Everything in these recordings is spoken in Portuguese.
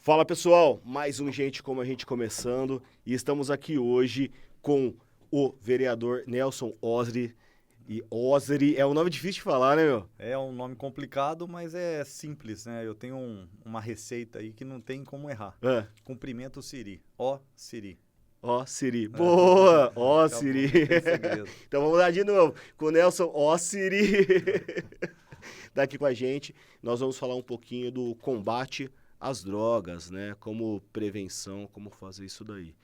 Fala pessoal, mais um Gente Como a Gente começando e estamos aqui hoje com o vereador Nelson Osri. E Osri é um nome difícil de falar, né, meu? É um nome complicado, mas é simples, né? Eu tenho uma receita aí que não tem como errar. Ah, Cumprimento o Siri. Ó, Siri. ó Siri. Boa! Ó Acabou, Siri. não tem segredo. Então vamos lá de novo com o Nelson Ó Siri. Tá aqui com a gente. Nós vamos falar um pouquinho do combate às drogas, né? Como prevenção, como fazer isso daí.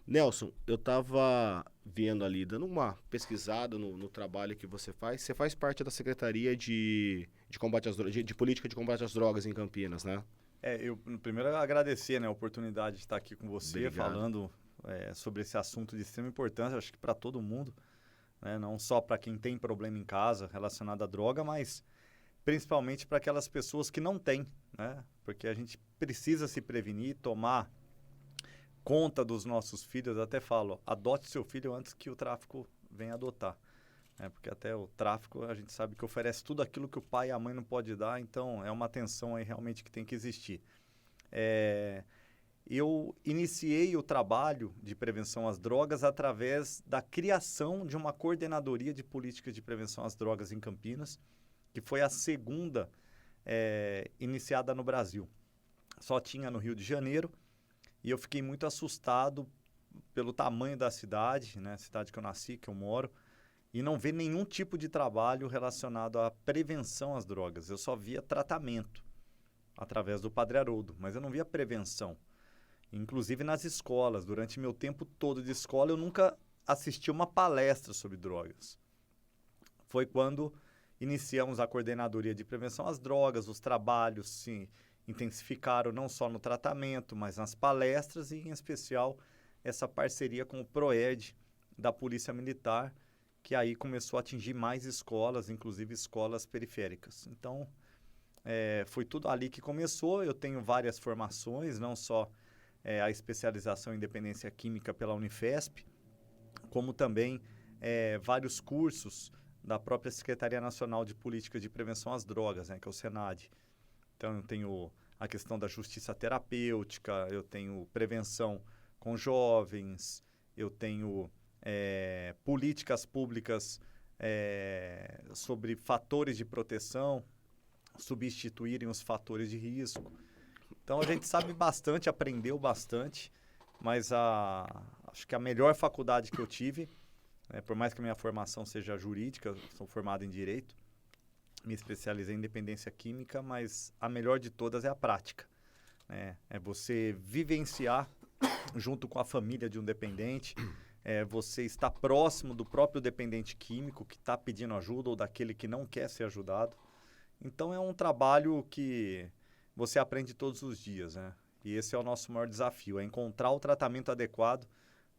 Nelson, eu tava vendo ali, dando uma pesquisada no trabalho que você faz. Você faz parte da Secretaria de Combate às Drogas, de Política de Combate às Drogas em Campinas, né? Eu primeiro agradecer, né, a oportunidade de estar aqui com você, Obrigado. falando sobre esse assunto de extrema importância, acho que para todo mundo, né? Não só para quem tem problema em casa relacionado à droga, mas principalmente para aquelas pessoas que não têm, né? Porque a gente precisa se prevenir, tomar conta dos nossos filhos. Eu até falo, adote seu filho antes que o tráfico venha adotar. Porque até o tráfico a gente sabe que oferece tudo aquilo que o pai e a mãe não pode dar, então é uma tensão aí realmente que tem que existir. Eu iniciei o trabalho de prevenção às drogas através da criação de uma coordenadoria de políticas de prevenção às drogas em Campinas, que foi a segunda iniciada no Brasil. Só tinha no Rio de Janeiro, e eu fiquei muito assustado pelo tamanho da cidade, né? Cidade que eu nasci, que eu moro, e não ver nenhum tipo de trabalho relacionado à prevenção às drogas. Eu só via tratamento através do Padre Haroldo, mas eu não via prevenção. Inclusive nas escolas, durante meu tempo todo de escola, eu nunca assisti uma palestra sobre drogas. Foi quando iniciamos a coordenadoria de prevenção às drogas, os trabalhos se intensificaram não só no tratamento, mas nas palestras e, em especial, essa parceria com o PROERD da Polícia Militar, que aí começou a atingir mais escolas, inclusive escolas periféricas. Então, foi tudo ali que começou. Eu tenho várias formações, não só a especialização em dependência química pela Unifesp, como também vários cursos da própria Secretaria Nacional de Política de Prevenção às Drogas, né, que é o SENAD. Então, eu tenho a questão da justiça terapêutica, eu tenho prevenção com jovens, eu tenho políticas públicas sobre fatores de proteção, substituírem os fatores de risco. Então, a gente sabe bastante, aprendeu bastante, mas acho que a melhor faculdade que eu tive, por mais que a minha formação seja jurídica, sou formado em Direito, me especializei em dependência química, mas a melhor de todas é a prática. É você vivenciar junto com a família de um dependente, você estar próximo do próprio dependente químico que está pedindo ajuda ou daquele que não quer ser ajudado. Então, é um trabalho que você aprende todos os dias, né? E esse é o nosso maior desafio, é encontrar o tratamento adequado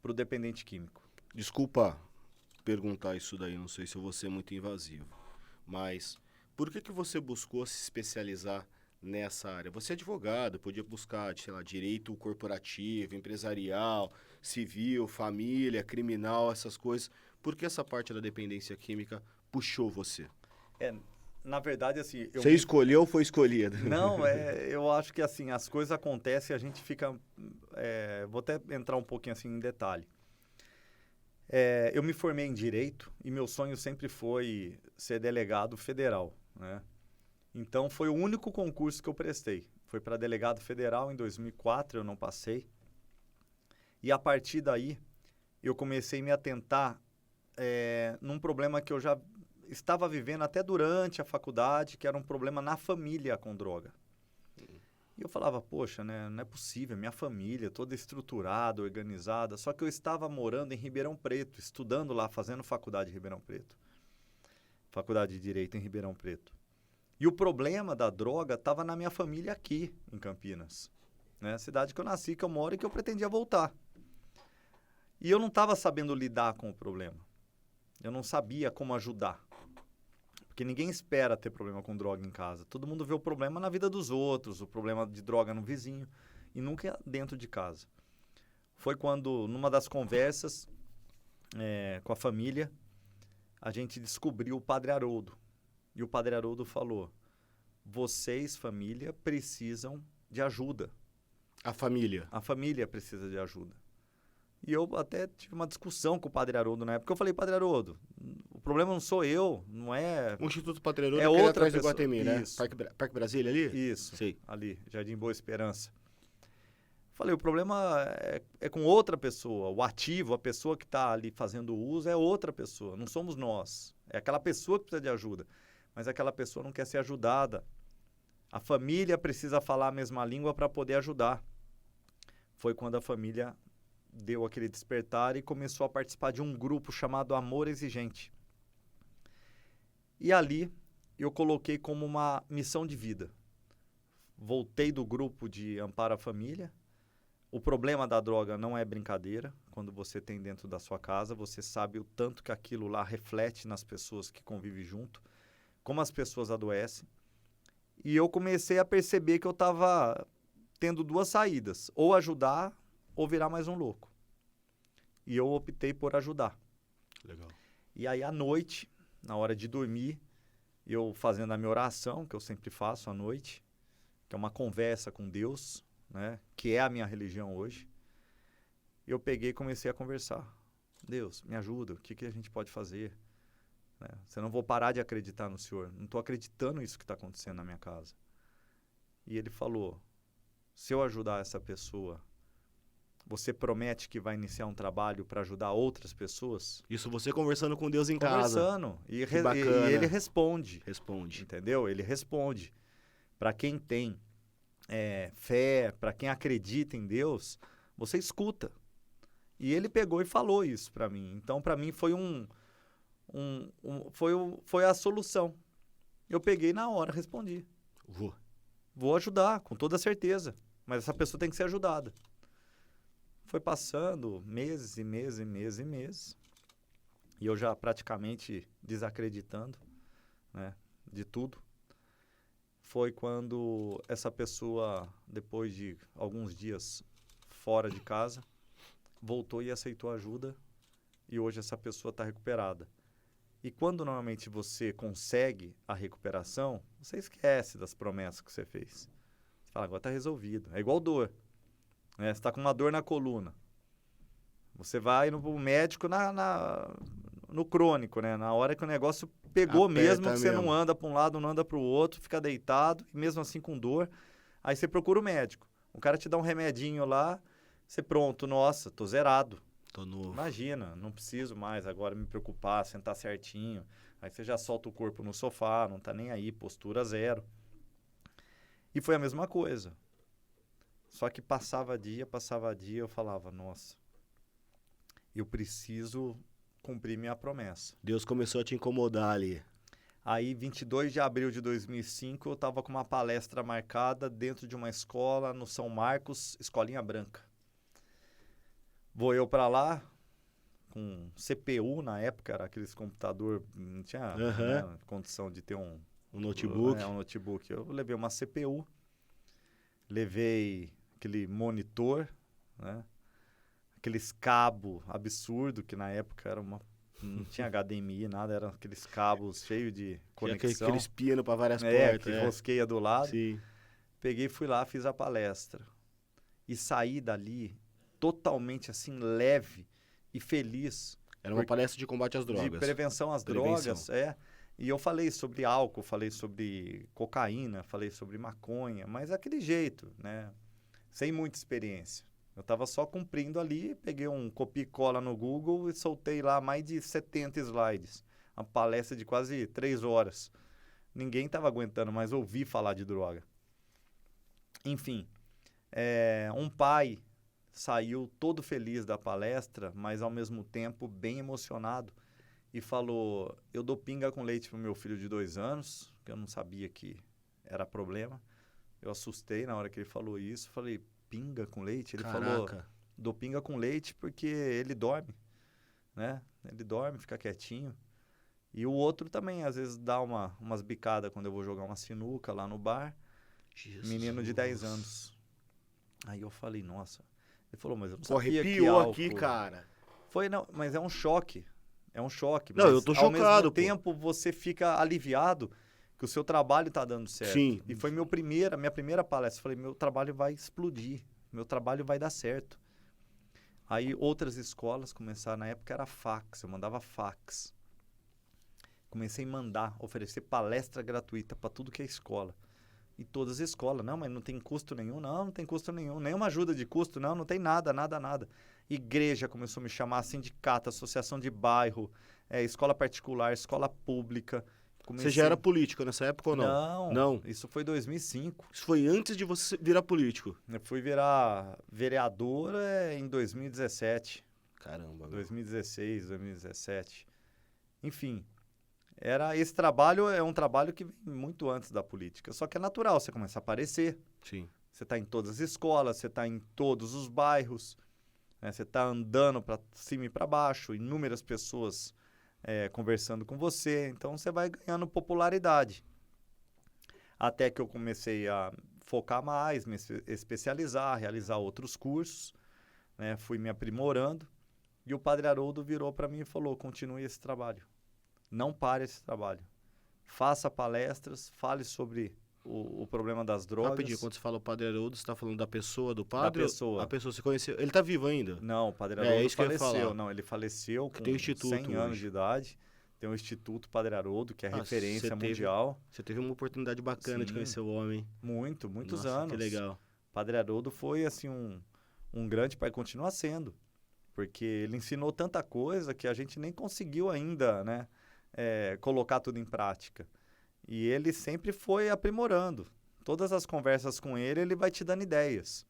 para o dependente químico. Desculpa perguntar isso daí, não sei se eu vou ser muito invasivo, mas por que você buscou se especializar nessa área? Você é advogado, podia buscar, sei lá, direito corporativo, empresarial, civil, família, criminal, essas coisas. Por que essa parte da dependência química puxou você? Na verdade, assim... Você escolheu ou foi escolhido? Não, eu acho que assim, as coisas acontecem e a gente fica... vou até entrar um pouquinho assim em detalhe. Eu me formei em Direito e meu sonho sempre foi ser delegado federal, né? Então, foi o único concurso que eu prestei. Foi para delegado federal em 2004, eu não passei. E a partir daí, eu comecei a me atentar num problema que eu já estava vivendo até durante a faculdade, que era um problema na família com droga. E eu falava, poxa, né, não é possível, minha família toda estruturada, organizada, só que eu estava morando em Ribeirão Preto, estudando lá, fazendo faculdade em Ribeirão Preto. Faculdade de Direito em Ribeirão Preto. E o problema da droga estava na minha família aqui, em Campinas. Né? Cidade que eu nasci, que eu moro e que eu pretendia voltar. E eu não estava sabendo lidar com o problema. Eu não sabia como ajudar. Porque ninguém espera ter problema com droga em casa. Todo mundo vê o problema na vida dos outros, o problema de droga no vizinho, e nunca dentro de casa. Foi quando, numa das conversas com a família, a gente descobriu o Padre Haroldo. E o Padre Haroldo falou, vocês, família, precisam de ajuda. A família. A família precisa de ajuda. E eu até tive uma discussão com o Padre Haroldo na época. Eu falei, Padre Haroldo, o problema não sou eu, não é... O Instituto Padre Haroldo É é outra atrás do pessoa. Iguatemi, né? Isso. Parque Brasília ali? Isso, Sei. ali, Jardim Boa Esperança. Falei, o problema é com outra pessoa. O ativo, a pessoa que está ali fazendo uso é outra pessoa, não somos nós. É aquela pessoa que precisa de ajuda, mas aquela pessoa não quer ser ajudada. A família precisa falar a mesma língua para poder ajudar. Foi quando a família deu aquele despertar e começou a participar de um grupo chamado Amor Exigente. E ali eu coloquei como uma missão de vida. Voltei do grupo de Amparo à Família. O problema da droga não é brincadeira. Quando você tem dentro da sua casa, você sabe o tanto que aquilo lá reflete nas pessoas que convivem junto, como as pessoas adoecem. E eu comecei a perceber que eu estava tendo duas saídas, ou ajudar ou virar mais um louco. E eu optei por ajudar. Legal. E aí, à noite, na hora de dormir, eu fazendo a minha oração, que eu sempre faço à noite, que é uma conversa com Deus, né, que é a minha religião hoje, eu peguei e comecei a conversar. Deus, me ajuda, o que a gente pode fazer? Né? Se eu não vou parar de acreditar no Senhor, não estou acreditando nisso que está acontecendo na minha casa. E ele falou, se eu ajudar essa pessoa, você promete que vai iniciar um trabalho para ajudar outras pessoas? Isso você conversando com Deus em casa. Conversando. E ele responde. Responde. Entendeu? Ele responde. Para quem tem fé, para quem acredita em Deus, você escuta. E ele pegou e falou isso para mim. Então, para mim, foi foi a solução. Eu peguei na hora, respondi. Vou ajudar, com toda certeza. Mas essa pessoa tem que ser ajudada. Foi passando meses e meses e meses e meses. E eu já praticamente desacreditando, né, de tudo. Foi quando essa pessoa, depois de alguns dias fora de casa, voltou e aceitou ajuda. E hoje essa pessoa está recuperada. E quando normalmente você consegue a recuperação, você esquece das promessas que você fez. Você fala, agora está resolvido. É igual dor. Né? Você está com uma dor na coluna. Você vai no médico no crônico, né? Na hora que o negócio pegou Aperta mesmo, que você mesmo. não anda para um lado, não anda para o outro, fica deitado, e mesmo assim com dor. Aí você procura o médico. O cara te dá um remedinho lá, você pronto, nossa, tô zerado. Tô novo. Imagina, não preciso mais agora me preocupar, sentar certinho. Aí você já solta o corpo no sofá, não tá nem aí, postura zero. E foi a mesma coisa. Só que passava dia, eu falava, nossa, eu preciso cumprir minha promessa. Deus começou a te incomodar ali. Aí, 22 de abril de 2005, eu estava com uma palestra marcada dentro de uma escola no São Marcos, Escolinha Branca. Vou eu para lá, com CPU na época, era aqueles computador, não tinha né, condição de ter um notebook. Um notebook. Eu levei uma CPU, levei aquele monitor, né? Aqueles cabos absurdos, que na época era não tinha HDMI, nada, eram aqueles cabos cheios de conexão. Aqueles pinos para várias portas. Que rosqueia do lado. Sim. Peguei, fui lá, fiz a palestra. E saí dali totalmente assim, leve e feliz. Era uma palestra de combate às drogas. De prevenção às drogas, E eu falei sobre álcool, falei sobre cocaína, falei sobre maconha, mas daquele jeito, né? Sem muita experiência. Eu estava só cumprindo ali, peguei um copia e cola no Google e soltei lá mais de 70 slides. Uma palestra de quase 3 horas. Ninguém estava aguentando mais ouvir falar de droga. Enfim, um pai saiu todo feliz da palestra, mas ao mesmo tempo bem emocionado. E falou, eu dou pinga com leite pro meu filho de 2 anos, que eu não sabia que era problema. Eu assustei na hora que ele falou isso, falei, pinga com leite? Ele falou, dou pinga com leite porque ele dorme, né? Ele dorme, fica quietinho. E o outro também, às vezes, dá umas bicadas quando eu vou jogar uma sinuca lá no bar. Jesus. Menino de 10 anos. Aí eu falei, nossa. Ele falou, mas eu não sabia que álcool... aqui, cara. Não, mas é um choque. É um choque. Não, mas eu tô ao chocado, mesmo tempo, você fica aliviado que o seu trabalho tá dando certo. Sim. E foi minha primeira palestra. Eu falei, meu trabalho vai explodir. meu trabalho vai dar certo. Aí outras escolas começaram, na época era fax, eu mandava fax. Comecei a mandar, oferecer palestra gratuita para tudo que é escola. E todas as escolas, não, mas não tem custo nenhum, não tem custo nenhum, nenhuma ajuda de custo, não tem nada, nada, nada. Igreja começou a me chamar, sindicato, associação de bairro, escola particular, escola pública. Você já era político nessa época ou não? Não, isso foi 2005. Isso foi antes de você virar político? Eu fui virar vereador em 2017. Caramba. 2016, 2017. Enfim, esse trabalho é um trabalho que vem muito antes da política. Só que é natural, você começa a aparecer. Sim. Você está em todas as escolas, você está em todos os bairros, né? Você está andando para cima e para baixo, inúmeras pessoas conversando com você. Então, você vai ganhando popularidade. Até que eu comecei a focar mais, me especializar, realizar outros cursos, né? Fui me aprimorando. E o Padre Haroldo virou para mim e falou, continue esse trabalho. Não pare esse trabalho. Faça palestras, fale sobre o problema das drogas. Rapidinho, quando você fala o Padre Haroldo, você está falando da pessoa, do padre? Da pessoa. A pessoa você conheceu. Ele está vivo ainda? Não, o Padre Haroldo isso que eu ia faleceu. falar. Não, ele faleceu com tem um instituto 100 anos hoje. de idade. Tem o Instituto Padre Haroldo, que é referência mundial. Você teve uma oportunidade bacana de conhecer o homem. Muitos Nossa, anos. Que legal. Padre Haroldo foi assim um grande pai, continua sendo. Porque ele ensinou tanta coisa que a gente nem conseguiu ainda, né, colocar tudo em prática. E ele sempre foi aprimorando. Todas as conversas com ele, ele vai te dando ideias.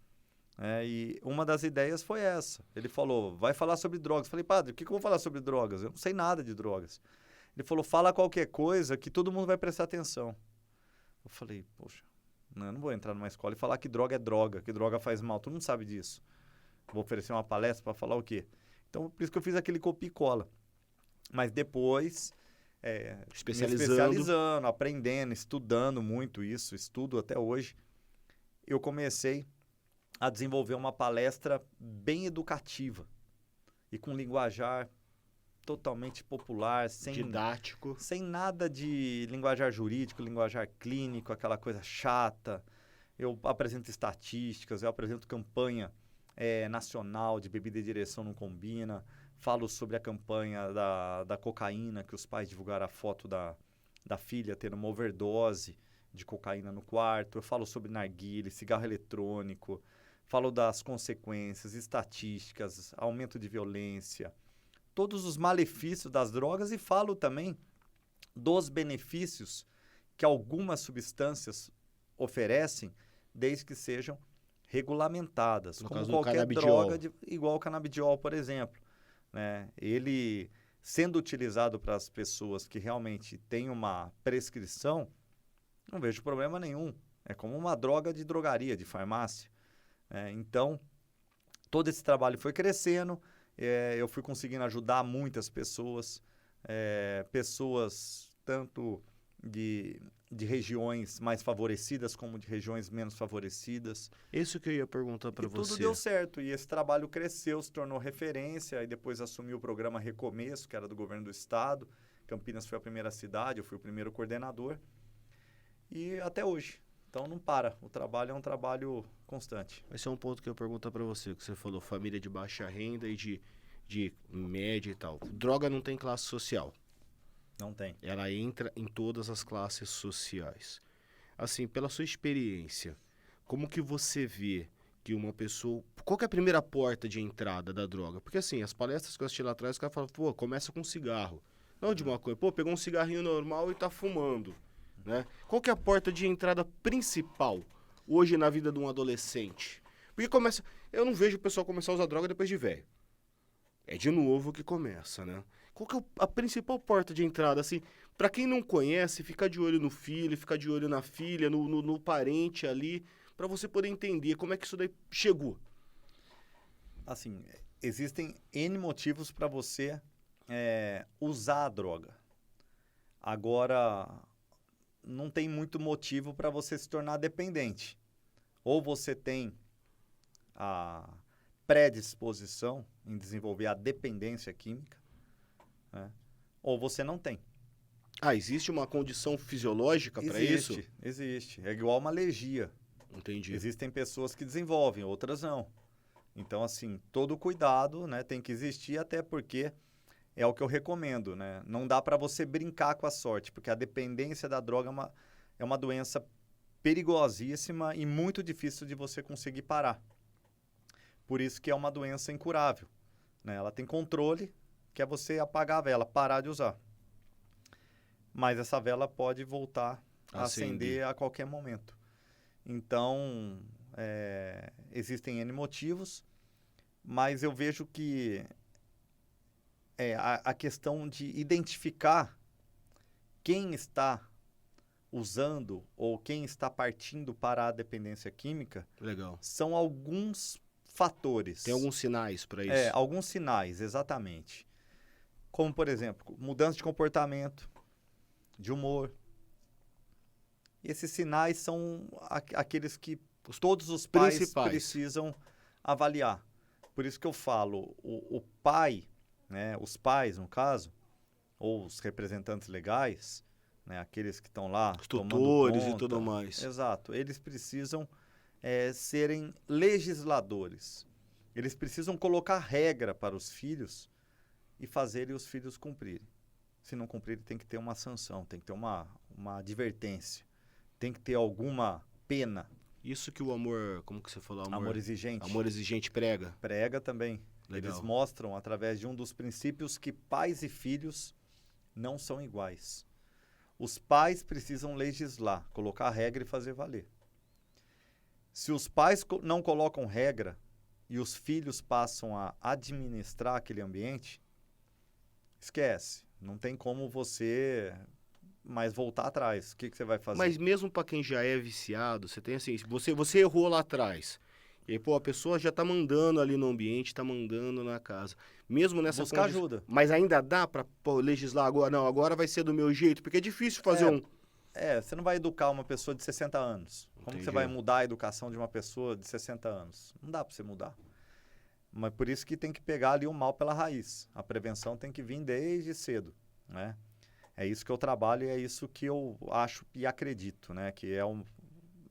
E uma das ideias foi essa. Ele falou, vai falar sobre drogas. Eu falei, padre, o que eu vou falar sobre drogas? Eu não sei nada de drogas. Ele falou, fala qualquer coisa que todo mundo vai prestar atenção. Eu falei, poxa, eu não vou entrar numa escola e falar que droga faz mal. Tu não sabe disso. Vou oferecer uma palestra para falar o quê? Então, por isso que eu fiz aquele copia e cola. Mas depois, me especializando, aprendendo, estudando muito isso, estudo até hoje, eu comecei a desenvolver uma palestra bem educativa e com linguajar totalmente popular, didático, sem nada de linguajar jurídico, linguajar clínico, aquela coisa chata. Eu apresento estatísticas, eu apresento campanha nacional de bebida e direção não combina, falo sobre a campanha da cocaína, que os pais divulgaram a foto da filha tendo uma overdose de cocaína no quarto, eu falo sobre narguilé, cigarro eletrônico, falo das consequências, estatísticas, aumento de violência, todos os malefícios das drogas e falo também dos benefícios que algumas substâncias oferecem, desde que sejam regulamentadas, no como caso qualquer droga, igual o canabidiol, por exemplo. Né? Ele, sendo utilizado para as pessoas que realmente têm uma prescrição, não vejo problema nenhum. É como uma droga de drogaria, de farmácia. Então, todo esse trabalho foi crescendo, eu fui conseguindo ajudar muitas pessoas, pessoas tanto de regiões mais favorecidas como de regiões menos favorecidas. Isso que eu ia perguntar para você. Tudo deu certo e esse trabalho cresceu, se tornou referência e depois assumiu o programa Recomeço, que era do governo do estado. Campinas foi a primeira cidade, eu fui o primeiro coordenador e até hoje. Então não para, o trabalho é um trabalho constante. Esse é um ponto que eu ia perguntar para você, que você falou família de baixa renda e de média e tal. Droga não tem classe social. Não tem. Ela entra em todas as classes sociais. Assim, pela sua experiência, como que você vê que uma pessoa... Qual que é a primeira porta de entrada da droga? Porque assim, as palestras que eu assisti lá atrás, o cara fala, pô, começa com cigarro. Não de maconha. Pô, pegou um cigarrinho normal e tá fumando. Né? Qual que é a porta de entrada principal hoje na vida de um adolescente? Porque começa... Eu não vejo o pessoal começar a usar droga depois de velho. É de novo que começa, né? Qual que é a principal porta de entrada, assim, para quem não conhece, ficar de olho no filho, ficar de olho na filha, no parente ali, para você poder entender como é que isso daí chegou. Assim, existem N motivos para você usar a droga. Agora, não tem muito motivo para você se tornar dependente. Ou você tem a predisposição em desenvolver a dependência química, né? Ou você não tem. Ah, existe uma condição fisiológica para isso? Existe. É igual uma alergia. Entendi. Existem pessoas que desenvolvem, outras não. Então, assim, todo cuidado, né, tem que existir, até porque é o que eu recomendo, né? Não dá para você brincar com a sorte, porque a dependência da droga é uma doença perigosíssima e muito difícil de você conseguir parar. Por isso que é uma doença incurável, né? Ela tem controle, que é você apagar a vela, parar de usar. Mas essa vela pode voltar a acender a qualquer momento. Então, existem N motivos, mas eu vejo que a questão de identificar quem está usando ou quem está partindo para a dependência química Legal. são alguns fatores. Tem alguns sinais para isso? Alguns sinais, exatamente. Como, por exemplo, mudança de comportamento, de humor. Esses sinais são aqueles que todos os pais principais precisam avaliar. Por isso que eu falo, o pai, né, os pais, no caso, ou os representantes legais, né, aqueles que estão lá os tomando tutores conta, e tudo mais. Exato. Eles precisam serem legisladores. Eles precisam colocar regra para os filhos e fazerem os filhos cumprirem. Se não cumprirem, tem que ter uma sanção, tem que ter uma advertência, tem que ter alguma pena. Isso que o amor, como que você falou? Amor exigente. Amor exigente prega. Prega também. Legal. Eles mostram, através de um dos princípios, que pais e filhos não são iguais. Os pais precisam legislar, colocar regra e fazer valer. Se os pais não colocam regra e os filhos passam a administrar aquele ambiente, esquece. Não tem como você mais voltar atrás. O que você vai fazer? Mas mesmo para quem já é viciado, você tem assim, você errou lá atrás. E aí, pô, a pessoa já tá mandando ali no ambiente, tá mandando na casa. Mesmo nessa Buscar ajuda. Mas ainda dá para legislar agora? Não, agora vai ser do meu jeito, porque é difícil fazer você não vai educar uma pessoa de 60 anos. Como que você vai mudar a educação de uma pessoa de 60 anos? Não dá para você mudar. Mas por isso que tem que pegar ali o mal pela raiz. A prevenção tem que vir desde cedo, né? É isso que eu trabalho e é isso que eu acho e acredito, né? Que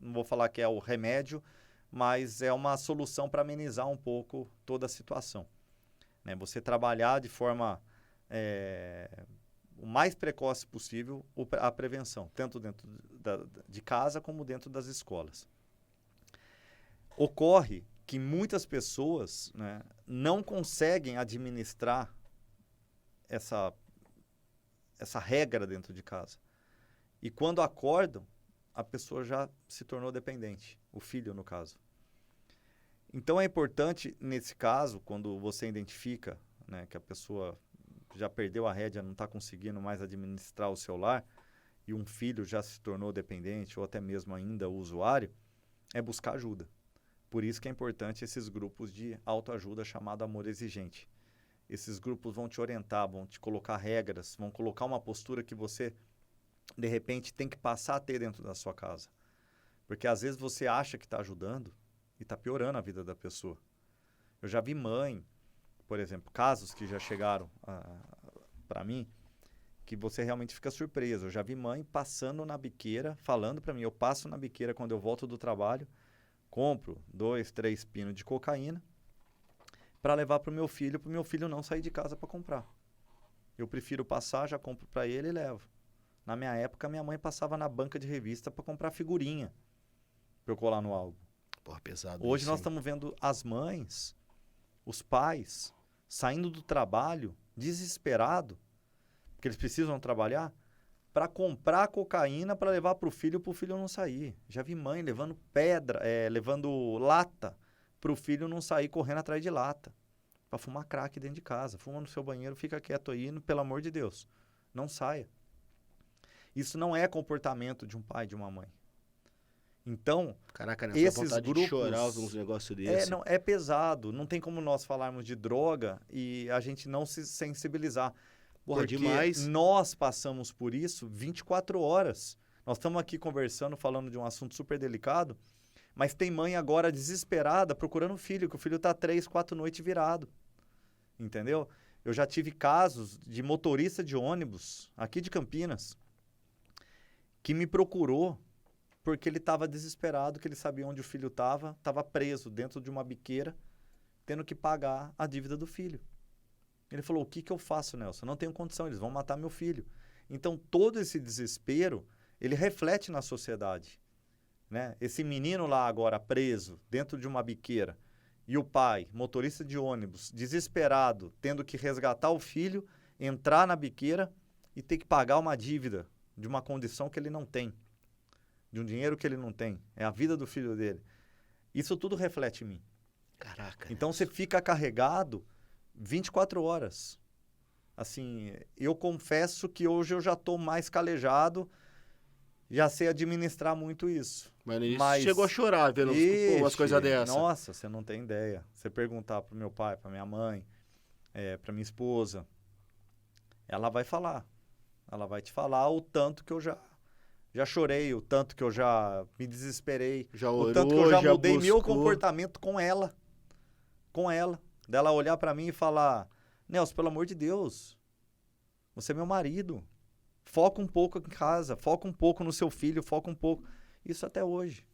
não vou falar que é o remédio, mas é uma solução para amenizar um pouco toda a situação, né? Você trabalhar de forma o mais precoce possível a prevenção, tanto dentro de casa como dentro das escolas. Ocorre que muitas pessoas, né, não conseguem administrar essa regra dentro de casa. E quando acordam, a pessoa já se tornou dependente, o filho no caso. Então é importante, nesse caso, quando você identifica, né, que a pessoa já perdeu a rédea, não está conseguindo mais administrar o seu lar, e um filho já se tornou dependente, ou até mesmo ainda usuário, é buscar ajuda. Por isso que é importante esses grupos de autoajuda chamado Amor Exigente. Esses grupos vão te orientar, vão te colocar regras, vão colocar uma postura que você, de repente, tem que passar a ter dentro da sua casa. Porque às vezes você acha que está ajudando e está piorando a vida da pessoa. Eu já vi mãe, por exemplo, casos que já chegaram para mim, que você realmente fica surpreso. Eu já vi mãe passando na biqueira, falando para mim, eu passo na biqueira quando eu volto do trabalho, compro 2, 3 pinos de cocaína para levar para o meu filho não sair de casa para comprar. Eu prefiro passar, já compro para ele e levo. Na minha época, minha mãe passava na banca de revista para comprar figurinha para eu colar no álbum. Porra, pesado. Hoje nós estamos vendo as mães, os pais, saindo do trabalho, desesperado, porque eles precisam trabalhar, para comprar cocaína para levar para o filho não sair. Já vi mãe levando pedra, levando lata para o filho não sair correndo atrás de lata, para fumar crack dentro de casa. Fuma no seu banheiro, fica quieto aí, pelo amor de Deus. Não saia. Isso não é comportamento de um pai e de uma mãe. Então, caraca, esses grupos... de chorar uns negócios desses. É pesado. Não tem como nós falarmos de droga e a gente não se sensibilizar. Porra, porque demais. Nós passamos por isso 24 horas. Nós estamos aqui conversando, falando de um assunto super delicado, mas tem mãe agora desesperada procurando o filho, que o filho está 3, 4 noites virado. Entendeu? Eu já tive casos de motorista de ônibus, aqui de Campinas, que me procurou porque ele estava desesperado, que ele sabia onde o filho estava preso dentro de uma biqueira, tendo que pagar a dívida do filho. Ele falou, o que eu faço, Nelson? Eu não tenho condição, eles vão matar meu filho. Então, todo esse desespero, ele reflete na sociedade, né? Esse menino lá agora preso dentro de uma biqueira e o pai, motorista de ônibus, desesperado, tendo que resgatar o filho, entrar na biqueira e ter que pagar uma dívida de uma condição que ele não tem, de um dinheiro que ele não tem. É a vida do filho dele. Isso tudo reflete em mim. Caraca. Então, você fica carregado 24 horas. Assim, eu confesso que hoje eu já estou mais calejado, já sei administrar muito isso. Mas chegou a chorar vendo umas coisas dessas. Nossa, você não tem ideia. Você perguntar pro meu pai, pra minha mãe, pra minha esposa, ela vai falar. Ela vai te falar o tanto que eu já chorei, o tanto que eu já me desesperei, Já o orou, tanto que eu já mudei meu buscou. comportamento com ela. Com ela. Dela olhar pra mim e falar, Nelson, pelo amor de Deus, você é meu marido. Foca um pouco em casa, foca um pouco no seu filho, foca um pouco. Isso até hoje.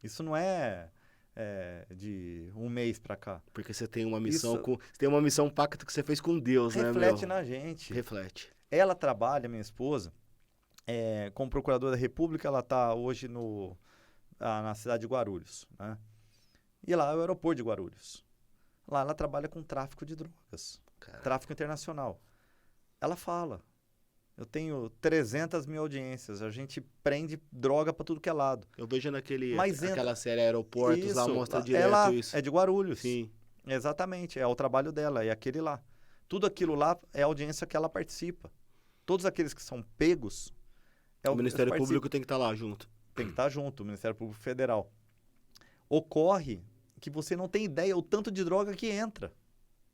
Isso não é de um mês pra cá. Porque você tem uma missão Isso- você tem uma missão pacto que você fez com Deus, né, meu? Reflete na gente. Reflete. Ela trabalha, minha esposa, como procuradora da República, ela está hoje na cidade de Guarulhos, né? E lá é o aeroporto de Guarulhos. Lá ela trabalha com tráfico de drogas, Cara, tráfico internacional. Ela fala, eu tenho 300 mil audiências, a gente prende droga para tudo que é lado. eu vejo Mas aquela série Aeroportos, lá Isso, mostra direto ela isso. é de Guarulhos. Sim. Exatamente, é o trabalho dela, é aquele lá. Tudo aquilo lá é a audiência que ela participa. Todos aqueles que são pegos, O Ministério Público tem que estar lá junto. tem que estar junto, o Ministério Público Federal. Ocorre que você não tem ideia o tanto de droga que entra.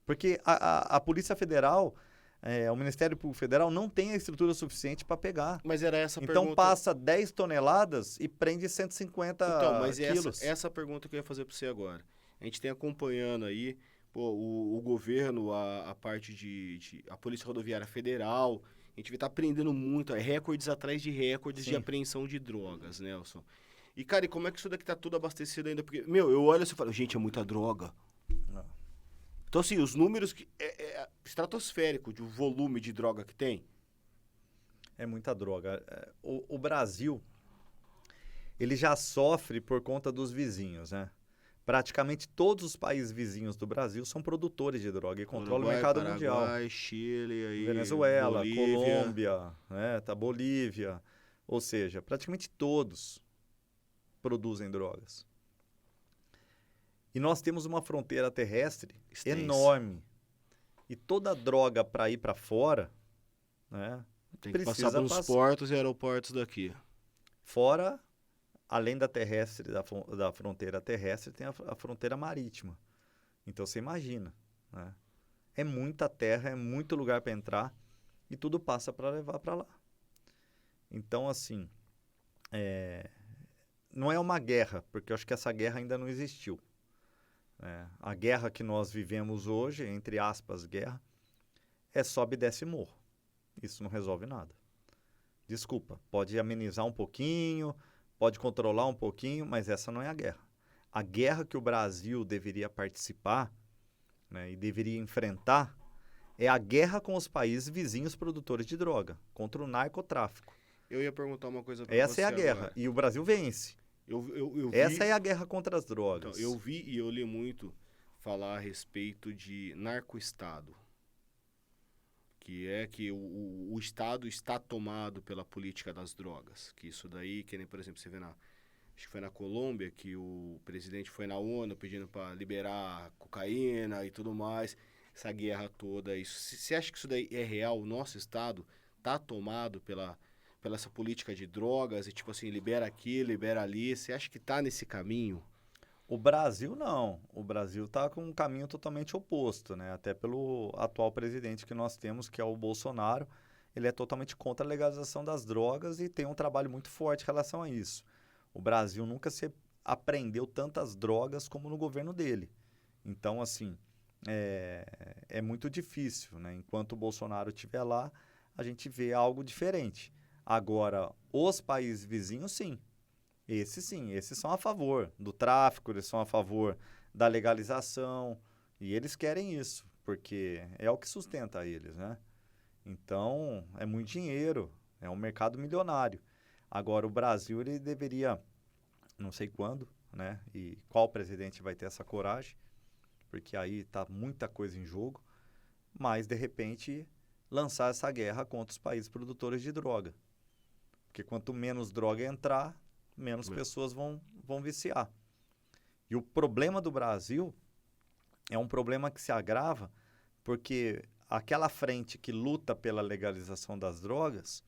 Porque a Polícia Federal, o Ministério Público Federal não tem a estrutura suficiente para pegar. Mas era essa Então pergunta. passa 10 toneladas e prende 150 Então, mas quilos. essa pergunta que eu ia fazer para você agora. A gente tem acompanhando aí o governo, a parte a Polícia Rodoviária Federal. A gente está prendendo muito, recordes atrás de recordes de Sim. apreensão de drogas, Nelson. E, cara, e como é que isso daqui tá tudo abastecido ainda? Porque, meu, eu olho assim e falo, gente, é muita droga. Não. Então, assim, os números é estratosférico de volume de droga que tem. É muita droga. O Brasil, ele já sofre por conta dos vizinhos, né? Praticamente todos os países vizinhos do Brasil são produtores de droga e controlam o mercado mundial. Paraguai, Chile, aí, Venezuela, Bolívia. Colômbia, né? Bolívia. Ou seja, praticamente todos produzem drogas. E nós temos uma fronteira terrestre Extensa. enorme. E toda droga para ir para fora, né? Tem que precisa passar pelos portos e aeroportos daqui. Fora, além da terrestre, da fronteira terrestre, tem a fronteira marítima. Então você imagina, né? É muita terra, é muito lugar para entrar e tudo passa para levar para lá. Então, assim, não é uma guerra, porque eu acho que essa guerra ainda não existiu. A guerra que nós vivemos hoje, entre aspas, guerra, é sobe e desce morro. Isso não resolve nada. Desculpa, pode amenizar um pouquinho, pode controlar um pouquinho, mas essa não é a guerra. A guerra que o Brasil deveria participar, né, e deveria enfrentar é a guerra com os países vizinhos produtores de droga, contra o narcotráfico. Eu ia perguntar uma coisa pra você Essa é a guerra. agora. E o Brasil vence. Eu vi, Essa é a guerra contra as drogas. então, eu vi e eu li muito falar a respeito de narcoestado. Que é que o Estado está tomado pela política das drogas. Que isso daí, que nem, por exemplo, você vê acho que foi na Colômbia, que o presidente foi na ONU pedindo para liberar cocaína e tudo mais. Essa guerra toda. Você acha que isso daí é real? O nosso Estado está tomado pela essa política de drogas e, tipo assim, libera aqui, libera ali. Você acha que está nesse caminho? O Brasil não. O Brasil está com um caminho totalmente oposto, né? Até pelo atual presidente que nós temos, que é o Bolsonaro. Ele é totalmente contra a legalização das drogas e tem um trabalho muito forte em relação a isso. O Brasil nunca se apreendeu tantas drogas como no governo dele. Então, assim, é muito difícil, né? Enquanto o Bolsonaro estiver lá, a gente vê algo diferente. Agora, os países vizinhos, sim. Esses sim, esses são a favor do tráfico, eles são a favor da legalização, e eles querem isso, porque é o que sustenta eles, né? Então, é muito dinheiro, é um mercado milionário. Agora, o Brasil, ele deveria, não sei quando, né? E qual presidente vai ter essa coragem, porque aí está muita coisa em jogo, mas, de repente, lançar essa guerra contra os países produtores de droga. Porque quanto menos droga entrar, menos pessoas vão viciar. E o problema do Brasil é um problema que se agrava porque aquela frente que luta pela legalização das drogas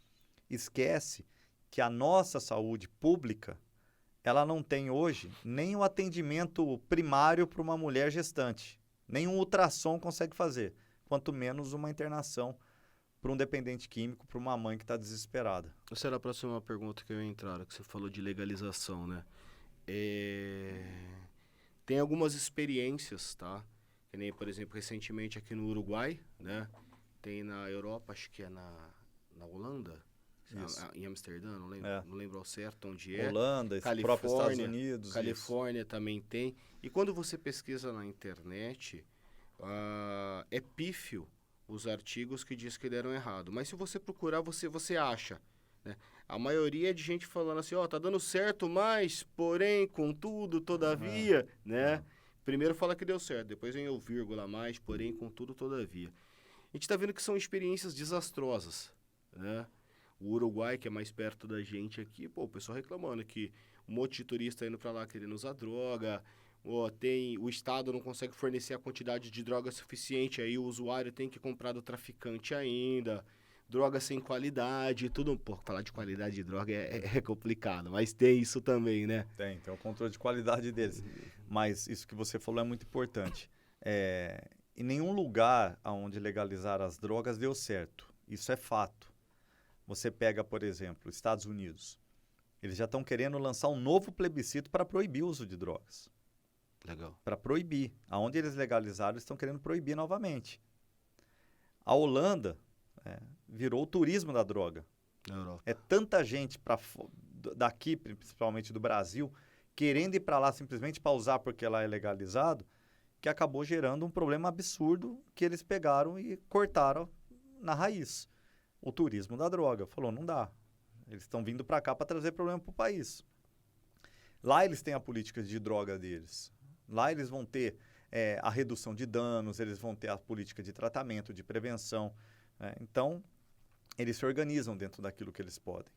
esquece que a nossa saúde pública, ela não tem hoje nem o atendimento primário para uma mulher gestante. Nem um ultrassom consegue fazer, quanto menos uma internação para um dependente químico, para uma mãe que está desesperada. Essa era a próxima pergunta que eu ia entrar, que você falou de legalização, né? Tem algumas experiências, tá? Que nem, por exemplo, recentemente aqui no Uruguai, né? Tem na Europa, acho que é na Holanda, em Amsterdã, não lembro ao certo onde é. Holanda, próprios Estados Unidos. Califórnia também tem. E quando você pesquisa na internet, é pífio os artigos que diz que deram errado. Mas se você procurar, você acha, né? A maioria é de gente falando assim, tá dando certo, mas, porém, contudo, todavia, né? Primeiro fala que deu certo, depois vem o vírgula mais, porém, contudo, todavia. A gente tá vendo que são experiências desastrosas, né? O Uruguai, que é mais perto da gente aqui, o pessoal reclamando que um monte de turista indo para lá querendo usar droga, o Estado não consegue fornecer a quantidade de droga suficiente, aí o usuário tem que comprar do traficante ainda, droga sem qualidade, tudo. Falar de qualidade de droga é complicado, mas tem isso também, né? Tem o controle de qualidade deles. Mas isso que você falou é muito importante. Em nenhum lugar onde legalizar as drogas deu certo. Isso é fato. Você pega, por exemplo, Estados Unidos. Eles já estão querendo lançar um novo plebiscito para proibir o uso de drogas. Legal. Para proibir. Aonde eles legalizaram, eles estão querendo proibir novamente. A Holanda virou o turismo da droga. Na Europa. É tanta gente daqui, principalmente do Brasil, querendo ir para lá simplesmente para usar porque lá é legalizado, que acabou gerando um problema absurdo que eles pegaram e cortaram na raiz. O turismo da droga. Falou, não dá. Eles estão vindo para cá para trazer problema para o país. Lá eles têm a política de droga deles. Lá eles vão ter a redução de danos, eles vão ter a política de tratamento, de prevenção. Então, eles se organizam dentro daquilo que eles podem.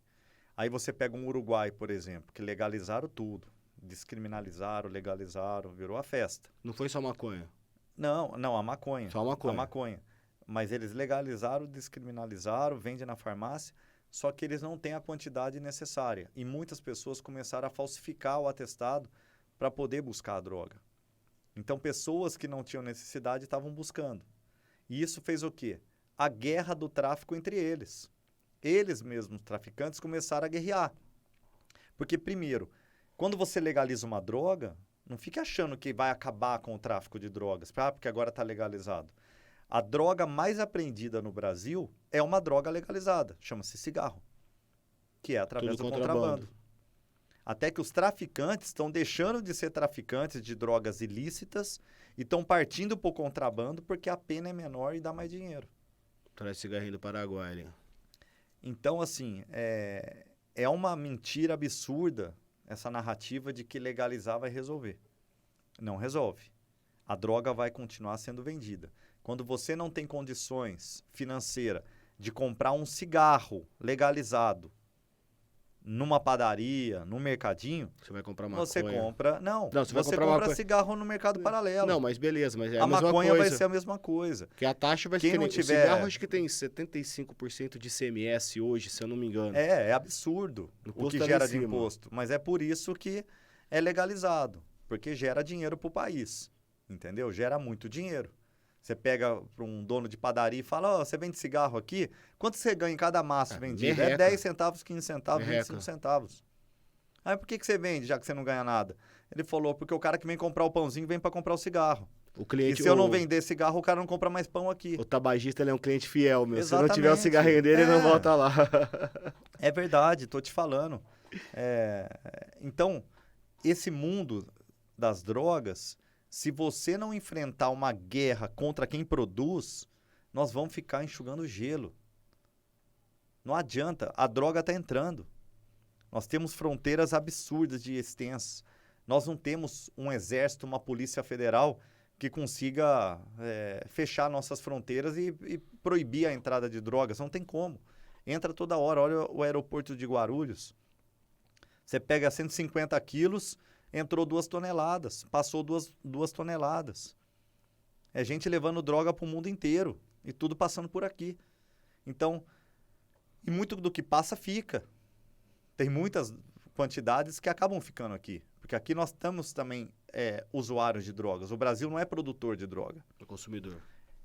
Aí você pega um Uruguai, por exemplo, que legalizaram tudo. Descriminalizaram, legalizaram, virou a festa. Não foi só maconha? Não, a maconha. Só a maconha. A maconha. Mas eles legalizaram, descriminalizaram, vendem na farmácia, só que eles não têm a quantidade necessária. E muitas pessoas começaram a falsificar o atestado para poder buscar a droga. Então, pessoas que não tinham necessidade estavam buscando. E isso fez o quê? A guerra do tráfico entre eles. Eles mesmos, traficantes, começaram a guerrear. Porque, primeiro, quando você legaliza uma droga, não fique achando que vai acabar com o tráfico de drogas, porque agora está legalizado. A droga mais apreendida no Brasil é uma droga legalizada, chama-se cigarro, que é através do contrabando. Até que os traficantes estão deixando de ser traficantes de drogas ilícitas e estão partindo para o contrabando porque a pena é menor e dá mais dinheiro. Traz cigarrinho do Paraguai ali. Então, assim, é uma mentira absurda essa narrativa de que legalizar vai resolver. Não resolve. A droga vai continuar sendo vendida. Quando você não tem condições financeiras de comprar um cigarro legalizado numa padaria, num mercadinho, você vai comprar maconha. Você compra... Não, você vai compra maconha. Cigarro no mercado paralelo. Não, mas beleza, mas é a a mesma maconha coisa. vai ser a mesma coisa. Porque a taxa vai ser... Quem não tiver... O cigarro acho que tem 75% de ICMS hoje, se eu não me engano. É absurdo o que gera de imposto. Mas é por isso que é legalizado. Porque gera dinheiro para o país. Entendeu? Gera muito dinheiro. Você pega para um dono de padaria e fala, você vende cigarro aqui? Quanto você ganha em cada maço vendido? Merreca. É 10 centavos, 15 centavos, Merreca. 25 centavos. Aí por que você vende, já que você não ganha nada? Ele falou, porque o cara que vem comprar o pãozinho vem para comprar o cigarro. O cliente, e se eu não vender cigarro, o cara não compra mais pão aqui. O tabagista ele é um cliente fiel, meu. Exatamente. Se não tiver o cigarrinho dele, ele não volta lá. É verdade, tô te falando. Então, esse mundo das drogas, se você não enfrentar uma guerra contra quem produz, nós vamos ficar enxugando gelo. Não adianta, a droga está entrando. Nós temos fronteiras absurdas de extensas. Nós não temos um exército, uma polícia federal que consiga fechar nossas fronteiras e proibir a entrada de drogas. Não tem como. Entra toda hora. Olha o aeroporto de Guarulhos. Você pega 150 quilos, entrou 2 toneladas, passou 2 toneladas. É gente levando droga para o mundo inteiro e tudo passando por aqui. Então, e muito do que passa fica. Tem muitas quantidades que acabam ficando aqui. Porque aqui nós estamos também usuários de drogas. O Brasil não é produtor de droga. É consumidor.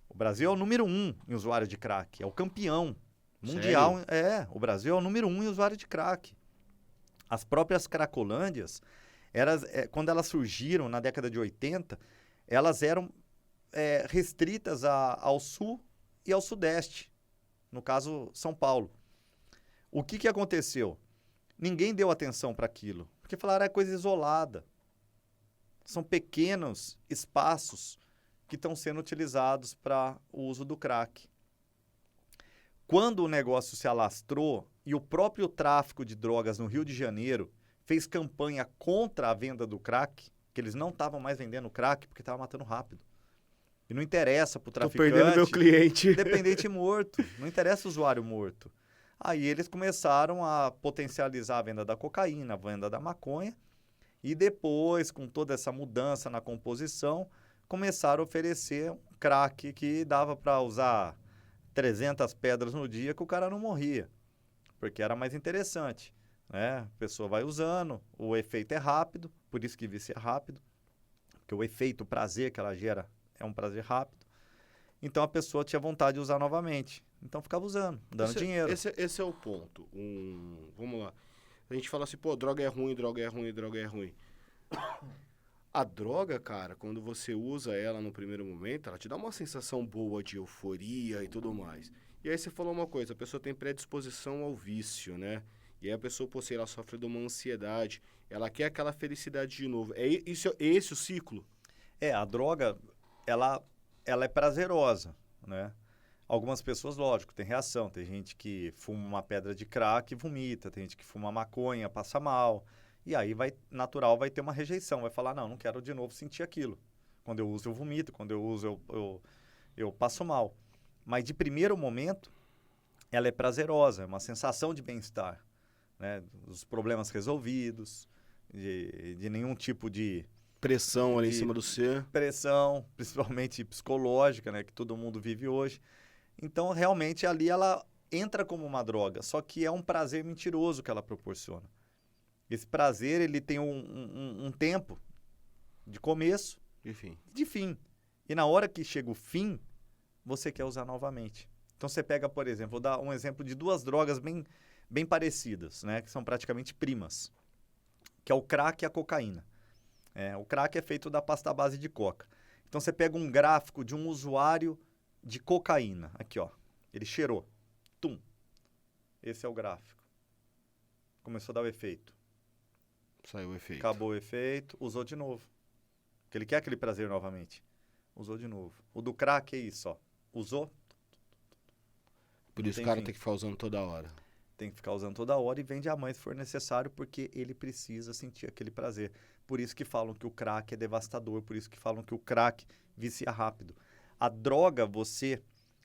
O Brasil é o número 1 em usuário de crack. É o campeão mundial. Sério? O Brasil é o número 1 em usuário de crack. As próprias cracolândias, quando elas surgiram na década de 80, elas eram restritas ao sul e ao sudeste. No caso, São Paulo. O que aconteceu? Ninguém deu atenção para aquilo. Porque falaram é coisa isolada. São pequenos espaços que estão sendo utilizados para o uso do crack. Quando o negócio se alastrou e o próprio tráfico de drogas no Rio de Janeiro fez campanha contra a venda do crack, que eles não estavam mais vendendo crack porque estavam matando rápido. E não interessa para o traficante... Tô perdendo meu cliente. Dependente morto. Não interessa o usuário morto. Aí eles começaram a potencializar a venda da cocaína, a venda da maconha, e depois, com toda essa mudança na composição, começaram a oferecer um crack que dava para usar 300 pedras no dia que o cara não morria, porque era mais interessante, né? A pessoa vai usando, o efeito é rápido, por isso que vicia rápido, porque o efeito, o prazer que ela gera é um prazer rápido. Então a pessoa tinha vontade de usar novamente. Então ficava usando, dando dinheiro. Esse é o ponto. Vamos lá. A gente fala assim, pô, droga é ruim, droga é ruim, droga é ruim. A droga, cara, quando você usa ela no primeiro momento, ela te dá uma sensação boa de euforia e tudo mais. E aí você falou uma coisa, a pessoa tem predisposição ao vício, né? E aí a pessoa, pô, sei lá, sofre de uma ansiedade, ela quer aquela felicidade de novo. É esse o ciclo? A droga, ela é prazerosa, né? Algumas pessoas, lógico, tem reação. Tem gente que fuma uma pedra de crack e vomita. Tem gente que fuma maconha, passa mal. E aí, natural, vai ter uma rejeição. Vai falar, não quero de novo sentir aquilo. Quando eu uso, eu vomito. Quando eu uso, eu passo mal. Mas, de primeiro momento, ela é prazerosa. É uma sensação de bem-estar, né? Os problemas resolvidos, de nenhum tipo de... Pressão ali em cima do ser. Pressão, principalmente psicológica, né? Que todo mundo vive hoje. Então, realmente, ali ela entra como uma droga, só que é um prazer mentiroso que ela proporciona. Esse prazer, ele tem um tempo de começo e de fim. E na hora que chega o fim, você quer usar novamente. Então, você pega, por exemplo, vou dar um exemplo de 2 drogas bem parecidas, né? Que são praticamente primas, que é o crack e a cocaína. O crack é feito da pasta base de coca. Então, você pega um gráfico de um usuário de cocaína. Aqui, ó. Ele cheirou. Tum. Esse é o gráfico. Começou a dar o efeito. Saiu o efeito. Acabou o efeito. Usou de novo. Porque ele quer aquele prazer novamente. Usou de novo. O do crack é isso, ó. Usou. Por isso o cara tem que ficar usando toda hora. Tem que ficar usando toda hora e vende a mãe se for necessário, porque ele precisa sentir aquele prazer. Por isso que falam que o crack é devastador. Por isso que falam que o crack vicia rápido. A droga, você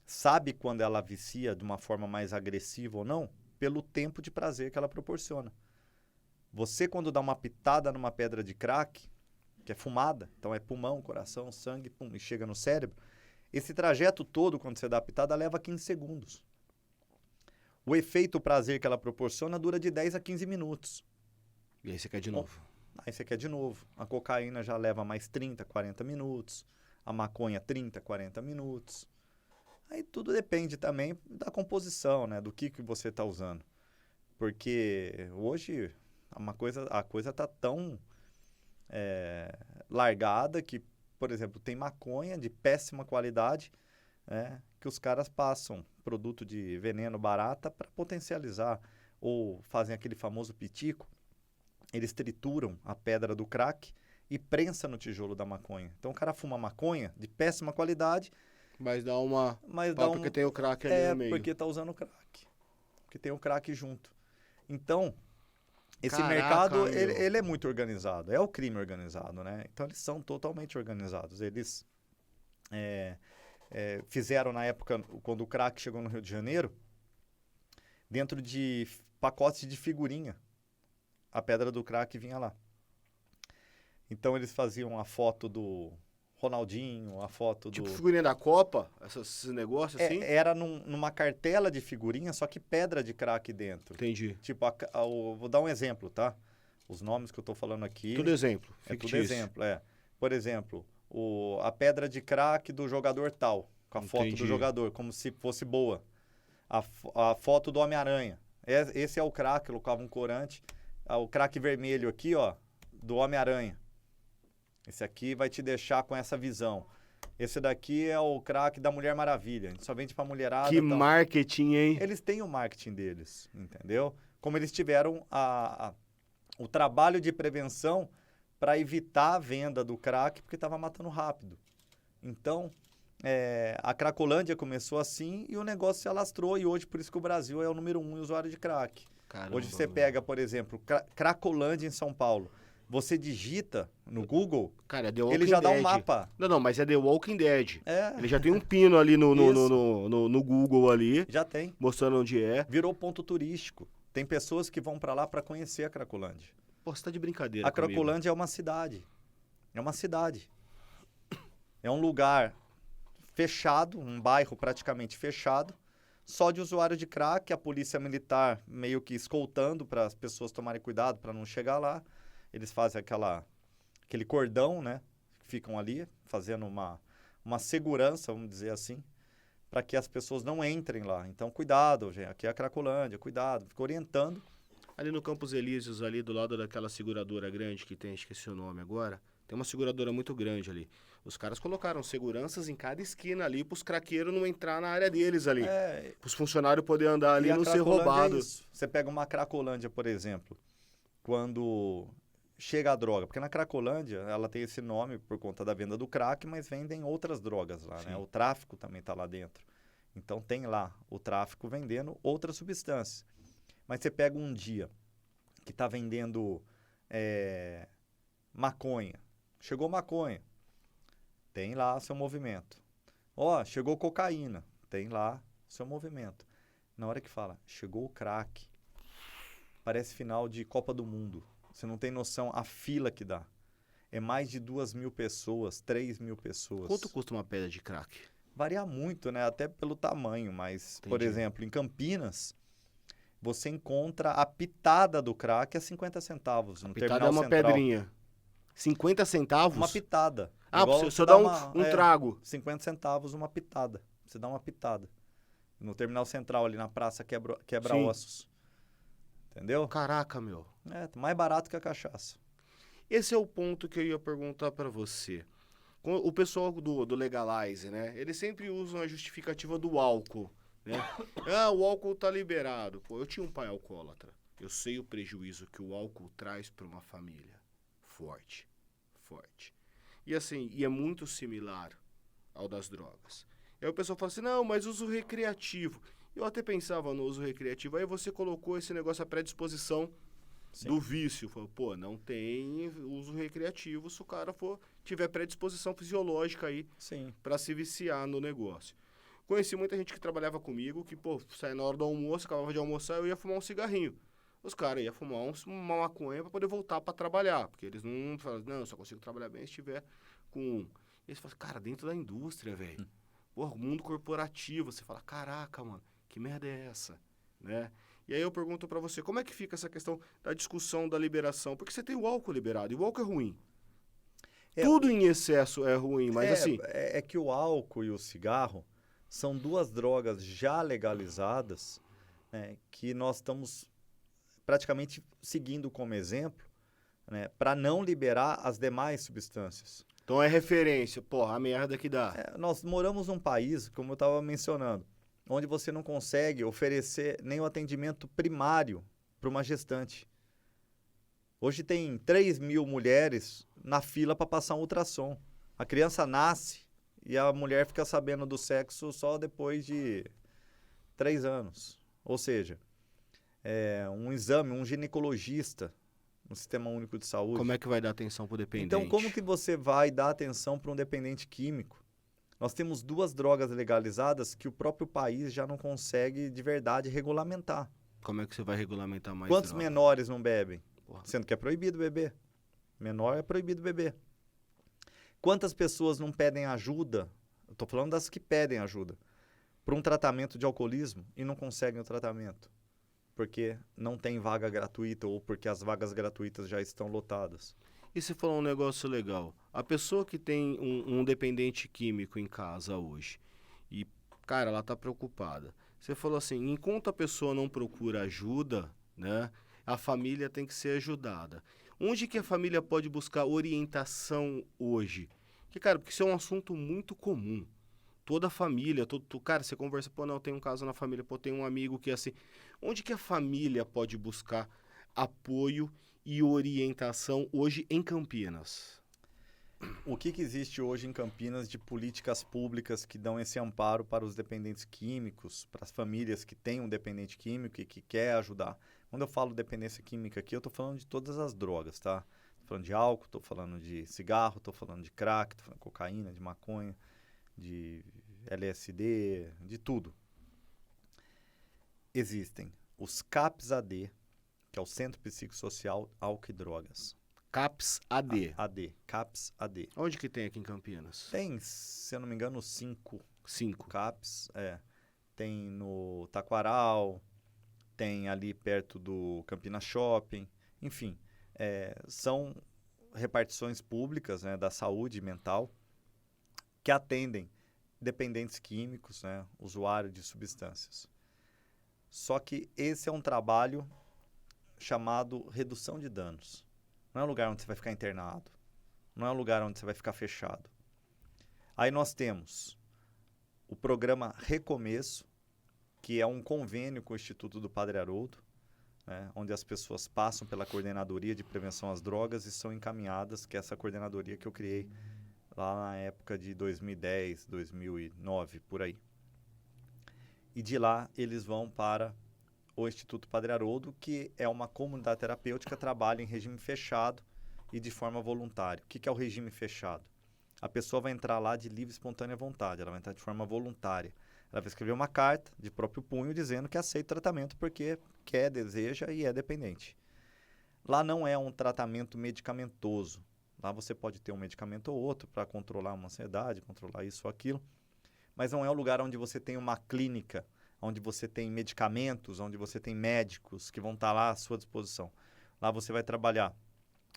sabe quando ela vicia de uma forma mais agressiva ou não? Pelo tempo de prazer que ela proporciona. Você, quando dá uma pitada numa pedra de crack, que é fumada, então é pulmão, coração, sangue, pum, e chega no cérebro, esse trajeto todo, quando você dá a pitada, leva 15 segundos. O efeito, o prazer que ela proporciona dura de 10 a 15 minutos. E aí você quer de novo. Aí você quer de novo. A cocaína já leva mais 30, 40 minutos. A maconha, 30, 40 minutos. Aí tudo depende também da composição, né? Do que você está usando. Porque hoje a coisa está tão largada que, por exemplo, tem maconha de péssima qualidade, né? Que os caras passam produto de veneno barata para potencializar. Ou fazem aquele famoso pitico. eles trituram a pedra do crack e prensa no tijolo da maconha. Então o cara fuma maconha de péssima qualidade, Mas dá uma... mas Pá, porque tem o crack ali no meio. porque tá usando crack. Porque tem o crack junto. Então, esse Caraca, mercado, meu. ele é muito organizado. É o crime organizado, né? Então, eles são totalmente organizados. Eles fizeram, na época, quando o crack chegou no Rio de Janeiro, dentro de pacotes de figurinha, a pedra do crack vinha lá. Então, eles faziam a foto do Ronaldinho, a foto Tipo do... figurinha da Copa, esses negócios assim? Era numa cartela de figurinha, só que pedra de crack dentro. Entendi. Tipo, vou dar um exemplo, tá? Os nomes que eu tô falando aqui... Tudo exemplo, É tudo fictício. exemplo, Por exemplo, a pedra de crack do jogador tal, com a foto Entendi. do jogador, como se fosse boa. A foto do Homem-Aranha. Esse é o crack, colocava um corante. O crack vermelho aqui, ó, do Homem-Aranha. Esse aqui vai te deixar com essa visão. Esse daqui é o crack da Mulher Maravilha. A gente só vende pra mulherada. Que marketing, hein? Eles têm o marketing deles, entendeu? Como eles tiveram o trabalho de prevenção para evitar a venda do crack, porque estava matando rápido. Então, a Cracolândia começou assim e o negócio se alastrou. E hoje, por isso que o Brasil é o número 1 em usuário de crack. Caramba, Hoje você meu. pega, por exemplo, Cracolândia em São Paulo. Você digita no Google, Cara, é The Walking ele já dá um Dead. mapa. Não, mas é The Walking Dead. É, Ele já tem um pino ali no Isso. Google ali, já tem. mostrando onde é. Virou ponto turístico. Tem pessoas que vão para lá para conhecer a Cracolândia. Pô, você tá de brincadeira A comigo. Cracolândia é uma cidade. É uma cidade. É um lugar fechado, um bairro praticamente fechado, só de usuário de crack, a polícia militar meio que escoltando para as pessoas tomarem cuidado para não chegar lá. Eles fazem aquele cordão, né? Ficam ali fazendo uma segurança, vamos dizer assim, para que as pessoas não entrem lá. Então, cuidado, gente, aqui é a Cracolândia, cuidado. Fica orientando. Ali no Campos Elíseos, ali do lado daquela seguradora grande que tem, esqueci o nome agora, tem uma seguradora muito grande ali. Os caras colocaram seguranças em cada esquina ali pros craqueiros não entrar na área deles ali. Pros funcionários poderem andar ali E e a não ser Cracolândia é roubados. isso. Você pega uma Cracolândia, por exemplo, quando chega a droga, porque na Cracolândia ela tem esse nome por conta da venda do crack, mas vendem outras drogas lá, né? O tráfico também está lá dentro. Então tem lá o tráfico vendendo outras substâncias. Mas você pega um dia que está vendendo maconha. Chegou maconha, tem lá seu movimento. Ó, chegou cocaína, tem lá seu movimento. Na hora que fala, chegou o crack, parece final de Copa do Mundo. Você não tem noção a fila que dá. É mais de 2.000 pessoas, 3.000 pessoas. Quanto custa uma pedra de crack? Varia muito, né? Até pelo tamanho, mas, por Entendi. exemplo, em Campinas, você encontra a pitada do crack a 50 centavos no Pitada terminal é uma central. pedrinha. 50 centavos? Uma pitada. Ah, Igual você você só dá dá um trago. 50 centavos uma pitada. Você dá uma pitada. No terminal central, ali na praça quebra Sim. ossos. Entendeu? Caraca, meu. Mais barato que a cachaça. Esse é o ponto que eu ia perguntar pra você. O pessoal do Legalize, né? Eles sempre usam a justificativa do álcool, né? Ah, o álcool tá liberado. Pô, eu tinha um pai alcoólatra. Eu sei o prejuízo que o álcool traz pra uma família. Forte. Forte. E assim, é muito similar ao das drogas. E aí o pessoal fala assim, não, mas uso recreativo. Eu até pensava no uso recreativo. Aí você colocou esse negócio, a predisposição Sim. do vício. Falou, pô, não tem uso recreativo se o cara tiver predisposição fisiológica aí Sim. pra se viciar no negócio. Conheci muita gente que trabalhava comigo, que, pô, saia na hora do almoço, acabava de almoçar, eu ia fumar um cigarrinho. Os caras iam fumar uma maconha pra poder voltar pra trabalhar. Porque eles não falam, não, eu só consigo trabalhar bem se estiver com um. Eles falam, cara, dentro da indústria, velho. Porra, mundo corporativo. Você fala, caraca, mano, que merda é essa? Né? E aí eu pergunto pra você, como é que fica essa questão da discussão da liberação? Porque você tem o álcool liberado, e o álcool é ruim. Tudo em excesso é ruim, mas assim... É que o álcool e o cigarro são duas drogas já legalizadas, né, que nós estamos praticamente seguindo como exemplo, né, para não liberar as demais substâncias. Então é referência, porra, a merda que dá. Nós moramos num país, como eu estava mencionando, onde você não consegue oferecer nem o atendimento primário para uma gestante. Hoje tem 3.000 mulheres na fila para passar um ultrassom. A criança nasce e a mulher fica sabendo do sexo só depois de 3 anos. Ou seja, um exame, um ginecologista no Sistema Único de Saúde. Como é que vai dar atenção para o dependente? Então, como que você vai dar atenção para um dependente químico? Nós temos 2 drogas legalizadas que o próprio país já não consegue de verdade regulamentar. Como é que você vai regulamentar mais Quantos droga? menores não bebem? Porra. Sendo que é proibido beber. Menor é proibido beber. Quantas pessoas não pedem ajuda? Eu estou falando das que pedem ajuda para um tratamento de alcoolismo e não conseguem o tratamento porque não tem vaga gratuita ou porque as vagas gratuitas já estão lotadas. E você falou um negócio legal. A pessoa que tem um dependente químico em casa hoje e, cara, ela tá preocupada. Você falou assim, enquanto a pessoa não procura ajuda, né, a família tem que ser ajudada. Onde que a família pode buscar orientação hoje? Porque, cara, porque isso é um assunto muito comum. Toda a família, cara, você conversa, pô, não, tem um caso na família, pô, tem um amigo que é assim. Onde que a família pode buscar apoio e orientação hoje em Campinas? O que existe hoje em Campinas de políticas públicas que dão esse amparo para os dependentes químicos, para as famílias que têm um dependente químico e que quer ajudar? Quando eu falo dependência química aqui, eu estou falando de todas as drogas, tá? Estou falando de álcool, estou falando de cigarro, estou falando de crack, estou falando de cocaína, de maconha, de LSD, de tudo. Existem os CAPS-AD, que é o Centro Psicossocial Álcool e Drogas. CAPS-AD. CAPS-AD. Onde que tem aqui em Campinas? Tem, se eu não me engano, 5 5. CAPS. Tem no Taquaral, tem ali perto do Campinas Shopping. Enfim, são repartições públicas, né, da saúde mental que atendem dependentes químicos, né, usuários de substâncias. Só que esse é um trabalho chamado redução de danos. Não é um lugar onde você vai ficar internado. Não é um lugar onde você vai ficar fechado. Aí nós temos o programa Recomeço, que é um convênio com o Instituto do Padre Haroldo, né, onde as pessoas passam pela Coordenadoria de Prevenção às Drogas e são encaminhadas, que é essa coordenadoria que eu criei lá na época de 2010, 2009, por aí. E de lá eles vão para o Instituto Padre Haroldo, que é uma comunidade terapêutica, trabalha em regime fechado e de forma voluntária. O que é o regime fechado? A pessoa vai entrar lá de livre e espontânea vontade, ela vai entrar de forma voluntária. Ela vai escrever uma carta de próprio punho dizendo que aceita o tratamento porque quer, deseja e é dependente. Lá não é um tratamento medicamentoso. Lá você pode ter um medicamento ou outro para controlar uma ansiedade, controlar isso ou aquilo, mas não é um lugar onde você tem uma clínica, onde você tem medicamentos, onde você tem médicos que vão estar lá à sua disposição. Lá você vai trabalhar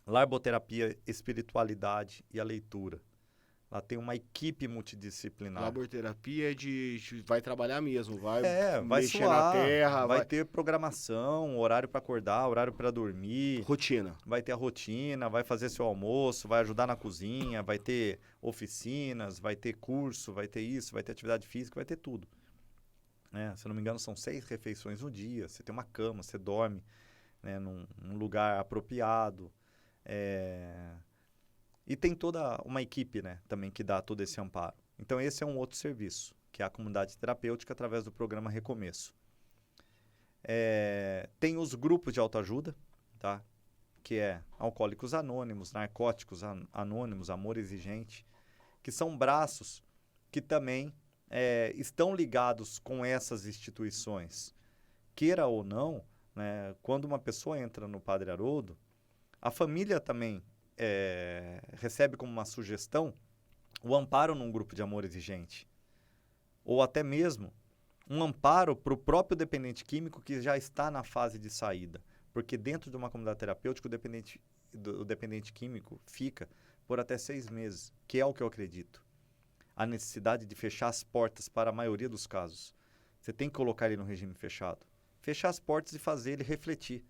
larboterapia, espiritualidade e a leitura. Lá tem uma equipe multidisciplinar. Laborterapia vai trabalhar mesmo, vai mexer suar, na terra. Vai ter programação, horário para acordar, horário para dormir. Rotina. Vai ter a rotina, vai fazer seu almoço, vai ajudar na cozinha, vai ter oficinas, vai ter curso, vai ter isso, vai ter atividade física, vai ter tudo. Se eu não me engano, são 6 refeições no dia. Você tem uma cama, você dorme, né, num lugar apropriado. E tem toda uma equipe, né, também que dá todo esse amparo. Então, esse é um outro serviço, que é a comunidade terapêutica através do programa Recomeço. Tem os grupos de autoajuda, tá? Que é Alcoólicos Anônimos, Narcóticos Anônimos, Amor Exigente, que são braços que também estão ligados com essas instituições. Queira ou não, né, quando uma pessoa entra no Padre Haroldo, a família também recebe como uma sugestão o amparo num grupo de amor exigente. Ou até mesmo um amparo para o próprio dependente químico que já está na fase de saída. Porque dentro de uma comunidade terapêutica, o dependente químico fica por até 6 meses, que é o que eu acredito. A necessidade de fechar as portas para a maioria dos casos. Você tem que colocar ele no regime fechado. Fechar as portas e fazer ele refletir.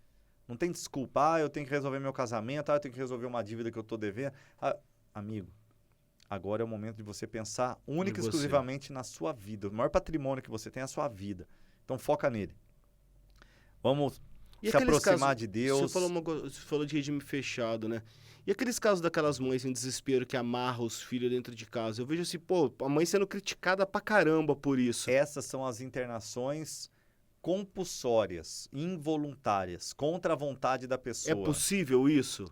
Não tem desculpa, eu tenho que resolver meu casamento, eu tenho que resolver uma dívida que eu estou devendo. Amigo, agora é o momento de você pensar única e exclusivamente na sua vida. O maior patrimônio que você tem é a sua vida. Então, foca nele. Vamos E se aqueles aproximar casos, de Deus. Você falou de regime fechado, né? E aqueles casos daquelas mães em desespero que amarram os filhos dentro de casa? Eu vejo assim, pô, a mãe sendo criticada pra caramba por isso. Essas são as internações compulsórias, involuntárias, contra a vontade da É pessoa. possível isso?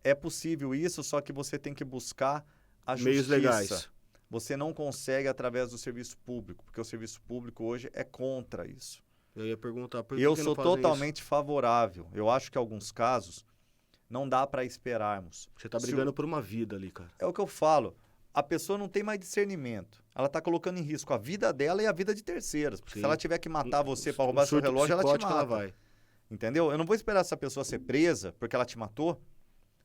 É possível isso, só que você tem que buscar a Meios justiça. legais. Você não consegue através do serviço público, porque o serviço público hoje é contra isso. Eu ia perguntar por que Eu que não sou fazem totalmente favorável. Eu acho que em alguns casos não dá para esperarmos. isso? Você tá Se brigando por uma vida ali, cara. É o que eu falo. A pessoa não tem mais discernimento. Ela está colocando em risco a vida dela e a vida de terceiros. Porque Sim. se ela tiver que matar você para Um roubar seu surto relógio, ela te psicótico, mata. ela vai. Entendeu? Eu não vou esperar essa pessoa ser presa porque ela te matou,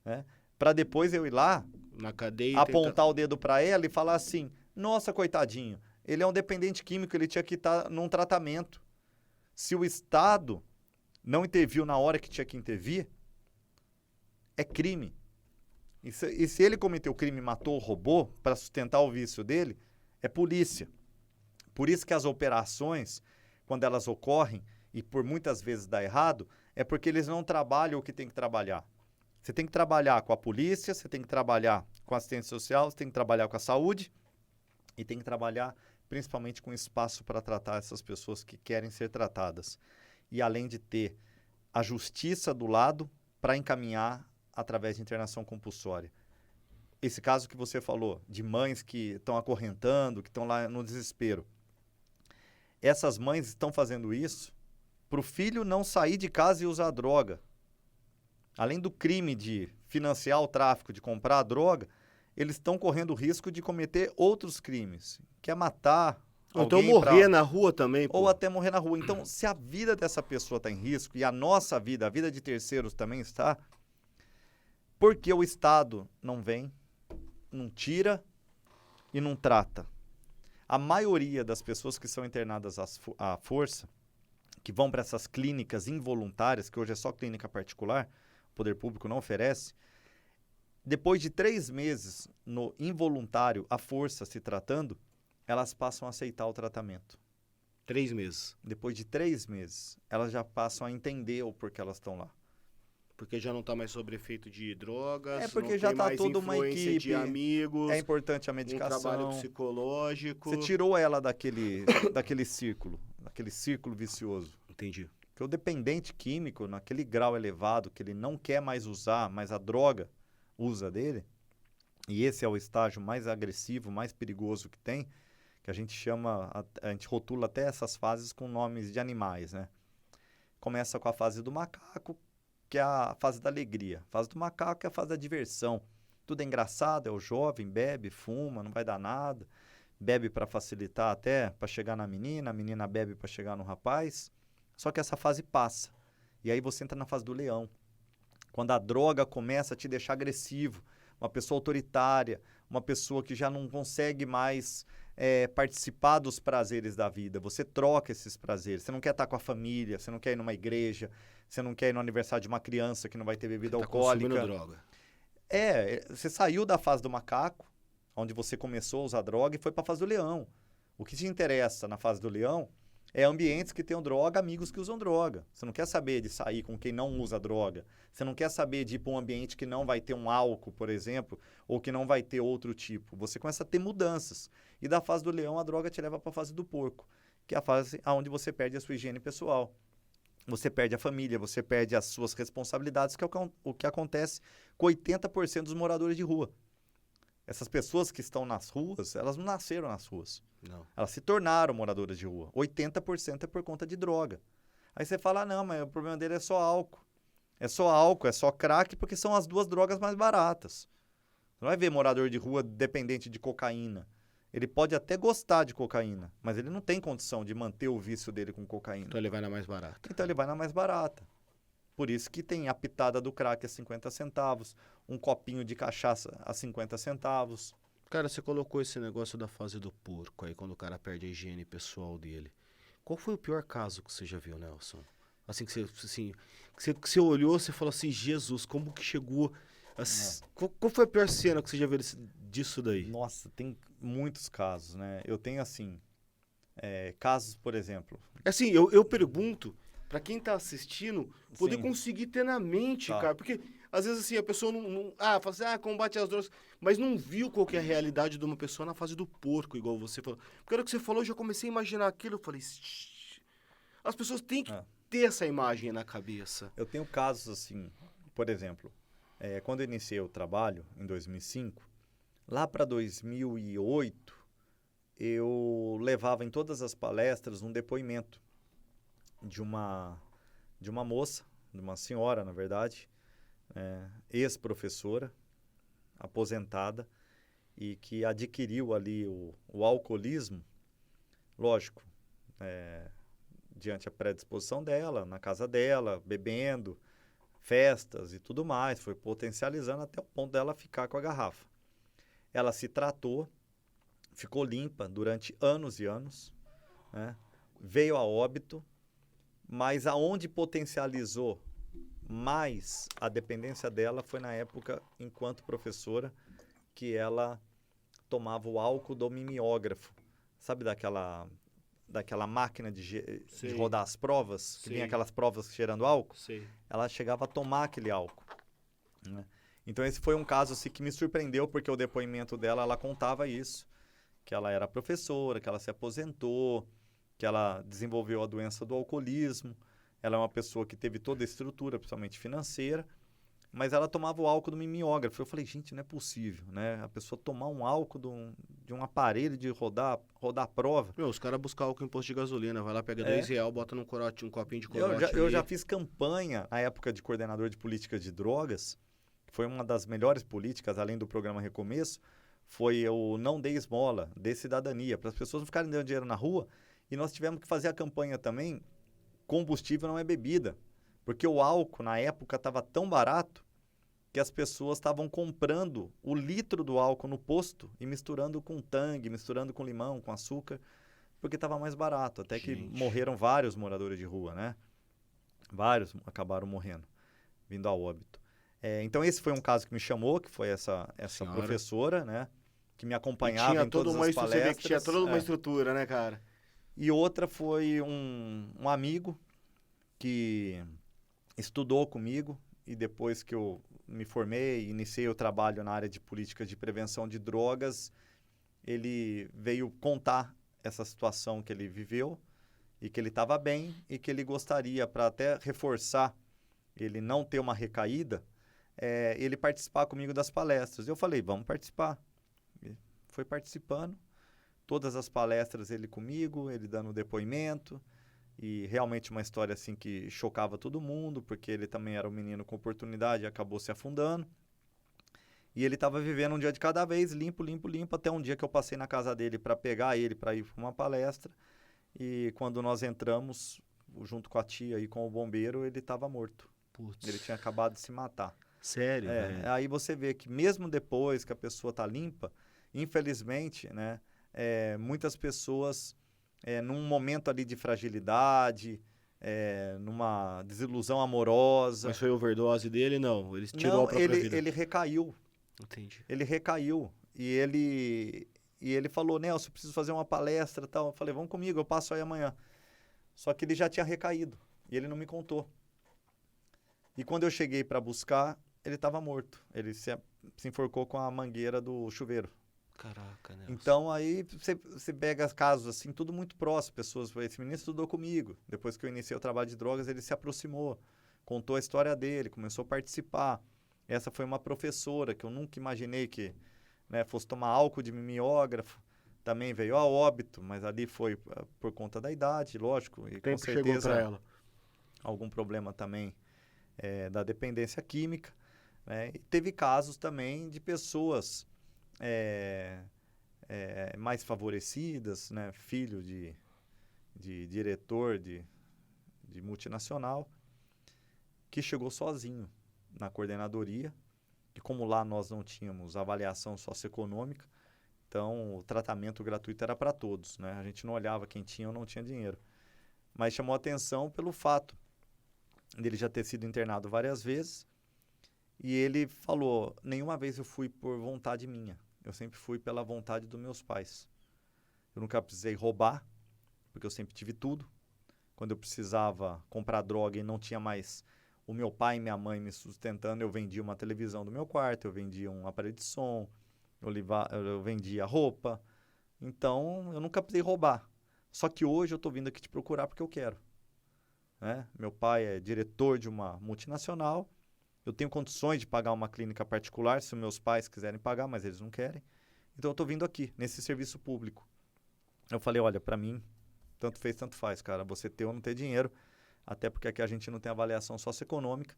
né? Para depois eu ir lá, Na cadeia e apontar o dedo para ela e falar assim: nossa, coitadinho, ele é um dependente químico, ele tinha que estar num tratamento. Se o Estado não interviu na hora que tinha que intervir, é crime. E se ele cometeu o crime, matou ou roubou para sustentar o vício dele, é polícia. Por isso que as operações, quando elas ocorrem, e por muitas vezes dá errado, é porque eles não trabalham o que tem que trabalhar. Você tem que trabalhar com a polícia, você tem que trabalhar com a assistência social, você tem que trabalhar com a saúde e tem que trabalhar principalmente com espaço para tratar essas pessoas que querem ser tratadas. E além de ter a justiça do lado para encaminhar através de internação compulsória. Esse caso que você falou, de mães que estão acorrentando, que estão lá no desespero. Essas mães estão fazendo isso para o filho não sair de casa e usar droga. Além do crime de financiar o tráfico, de comprar a droga, eles estão correndo o risco de cometer outros crimes, que é matar Ou então alguém morrer na rua também, pô. ou até morrer na rua. Então, se a vida dessa pessoa está em risco e a nossa vida, a vida de terceiros também está, porque o Estado não vem, não tira e não trata. A maioria das pessoas que são internadas à força, que vão para essas clínicas involuntárias, que hoje é só clínica particular, o poder público não oferece, depois de 3 meses no involuntário, à força se tratando, elas passam a aceitar o tratamento. 3 meses. Depois de 3 meses, elas já passam a entender o porquê elas estão lá. Porque já não tá mais sob efeito de drogas. É porque não já tem tá mais toda uma influência equipe. de amigos. É importante a Um medicação. trabalho psicológico. Você tirou ela daquele círculo vicioso. Entendi. Porque o dependente químico, naquele grau elevado, que ele não quer mais usar, mas a droga usa dele, e esse é o estágio mais agressivo, mais perigoso que tem, que a gente chama, a gente rotula até essas fases com nomes de animais, né? Começa com a fase do macaco, que é a fase da alegria. A fase do macaco é a fase da diversão. Tudo é engraçado, é o jovem, bebe, fuma, não vai dar nada. Bebe para facilitar até, para chegar na menina, a menina bebe para chegar no rapaz. Só que essa fase passa. E aí você entra na fase do leão. Quando a droga começa a te deixar agressivo, uma pessoa autoritária, uma pessoa que já não consegue mais participar dos prazeres da vida. Você troca esses prazeres. Você não quer estar com a família, você não quer ir numa igreja, você não quer ir no aniversário de uma criança que não vai ter bebida alcoólica. Consumindo droga. Você saiu da fase do macaco, onde você começou a usar droga, e foi para a fase do leão. O que te interessa na fase do leão é ambientes que tenham droga, amigos que usam droga. Você não quer saber de sair com quem não usa droga. Você não quer saber de ir para um ambiente que não vai ter um álcool, por exemplo, ou que não vai ter outro tipo. Você começa a ter mudanças. E da fase do leão, a droga te leva para a fase do porco, que é a fase onde você perde a sua higiene pessoal. Você perde a família, você perde as suas responsabilidades, que é o que acontece com 80% dos moradores de rua. Essas pessoas que estão nas ruas, elas não nasceram nas ruas. Não. Elas se tornaram moradoras de rua. 80% é por conta de droga. Aí você fala, não, mas o problema dele é só álcool. É só álcool, é só crack, porque são as 2 drogas mais baratas. Você não vai ver morador de rua dependente de cocaína. Ele pode até gostar de cocaína, mas ele não tem condição de manter o vício dele com cocaína. Então ele vai na mais barata. Então ele vai na mais barata. Por isso que tem a pitada do crack a 50 centavos, um copinho de cachaça a 50 centavos. Cara, você colocou esse negócio da fase do porco aí, quando o cara perde a higiene pessoal dele. Qual foi o pior caso que você já viu, Nelson? Assim, que você olhou, você falou assim, Jesus, como que chegou... Qual foi a pior cena que você já viu disso daí? Nossa, tem muitos casos, né? Eu tenho, assim, casos, por exemplo... Assim, eu pergunto, Pra quem tá assistindo, poder Sim. conseguir ter na mente, Tá. cara. Porque, às vezes, assim, a pessoa fala assim, combate às drogas, mas não viu qual que é a realidade de uma pessoa na fase do porco, igual você falou. Porque a hora que você falou, eu já comecei a imaginar aquilo, eu falei, "Shh." As pessoas têm que É. ter essa imagem na cabeça. Eu tenho casos assim, por exemplo, quando eu iniciei o trabalho, em 2005, lá para 2008, eu levava em todas as palestras um depoimento de uma moça, de uma senhora, na verdade, ex-professora, aposentada, e que adquiriu ali o alcoolismo, lógico, diante a predisposição dela, na casa dela, bebendo, festas e tudo mais, foi potencializando até o ponto dela ficar com a garrafa. Ela se tratou, ficou limpa durante anos e anos, né? Veio a óbito, mas aonde potencializou mais a dependência dela foi na época, enquanto professora, que ela tomava o álcool do mimeógrafo. Sabe daquela máquina de Sei. rodar as provas? Que Sei. vinha aquelas provas cheirando álcool? Sei. Ela chegava a tomar aquele álcool, né? Então esse foi um caso assim, que me surpreendeu, porque o depoimento dela, ela contava isso, que ela era professora, que ela se aposentou, que ela desenvolveu a doença do alcoolismo. Ela é uma pessoa que teve toda a estrutura, principalmente financeira, mas ela tomava o álcool do mimeógrafo. Eu falei, gente, não é possível, né? A pessoa tomar um álcool de um aparelho de rodar a prova. Meu, os caras buscam álcool em posto de gasolina, vai lá, pega R$2, bota num corote, um copinho de corote Eu ali. já fiz campanha na época de coordenador de política de drogas, que foi uma das melhores políticas, além do programa Recomeço, foi o Não Dê Esmola, Dê Cidadania, para as pessoas não ficarem dando dinheiro na rua. E nós tivemos que fazer a campanha também, combustível não é bebida, porque o álcool na época estava tão barato que as pessoas estavam comprando o litro do álcool no posto e misturando com tangue, misturando com limão, com açúcar, porque estava mais barato. Até que morreram vários moradores de rua, né? Vários acabaram morrendo, vindo a óbito. Então esse foi um caso que me chamou, que foi essa professora, né? Que me acompanhava em todas as palestras. Você vê que tinha toda uma estrutura, né, cara? E outra foi um amigo que estudou comigo, e depois que eu me formei, iniciei o trabalho na área de política de prevenção de drogas, ele veio contar essa situação que ele viveu e que ele estava bem e que ele gostaria, para até reforçar ele não ter uma recaída, ele participar comigo das palestras. Eu falei, vamos participar. Ele foi participando, todas as palestras ele comigo, ele dando depoimento, e realmente uma história assim que chocava todo mundo, porque ele também era um menino com oportunidade e acabou se afundando. E ele estava vivendo um dia de cada vez, limpo, até um dia que eu passei na casa dele para pegar ele para ir para uma palestra. E quando nós entramos, junto com a tia e com o bombeiro, ele estava morto. Putz. Ele tinha acabado de se matar. Sério? Aí você vê que mesmo depois que a pessoa está limpa, infelizmente, né, muitas pessoas, num momento ali de fragilidade, numa desilusão amorosa... Mas foi overdose dele? Não, ele tirou a própria vida. Ele recaiu. Entendi. Ele recaiu. E ele falou, Nelson, eu preciso fazer uma palestra e tal. Eu falei, vamos comigo, eu passo aí amanhã. Só que ele já tinha recaído. E ele não me contou. E quando eu cheguei para buscar, ele estava morto. Ele se enforcou com a mangueira do chuveiro. Caraca, Nelson. Então, aí você pega casos assim, tudo muito próximo. Pessoas, esse menino estudou comigo. Depois que eu iniciei o trabalho de drogas, ele se aproximou. Contou a história dele, começou a participar. Essa foi uma professora que eu nunca imaginei que, né, fosse tomar álcool de mimeógrafo. Também veio a óbito, mas ali foi por conta da idade, lógico. E com certeza chegou para ela. Algum problema também da dependência química. Né? E teve casos também de pessoas mais favorecidas, né? Filho de diretor de multinacional, que chegou sozinho na coordenadoria, e como lá nós não tínhamos avaliação socioeconômica, então o tratamento gratuito era para todos, né? A gente não olhava quem tinha ou não tinha dinheiro. Mas chamou atenção pelo fato dele já ter sido internado várias vezes, e ele falou, nenhuma vez eu fui por vontade minha, eu sempre fui pela vontade dos meus pais. Eu nunca precisei roubar, porque eu sempre tive tudo. quando eu precisava comprar droga e não tinha mais o meu pai e minha mãe me sustentando, eu vendia uma televisão do meu quarto, eu vendia um aparelho de som, eu vendia roupa. Então, eu nunca precisei roubar. Só que hoje eu estou vindo aqui te procurar porque eu quero. Né? Meu pai é diretor de uma multinacional, eu tenho condições de pagar uma clínica particular se os meus pais quiserem pagar, mas eles não querem. Então, eu estou vindo aqui, nesse serviço público. Eu falei, olha, para mim, tanto fez, tanto faz, cara. Você ter ou não ter dinheiro, até porque aqui a gente não tem avaliação socioeconômica.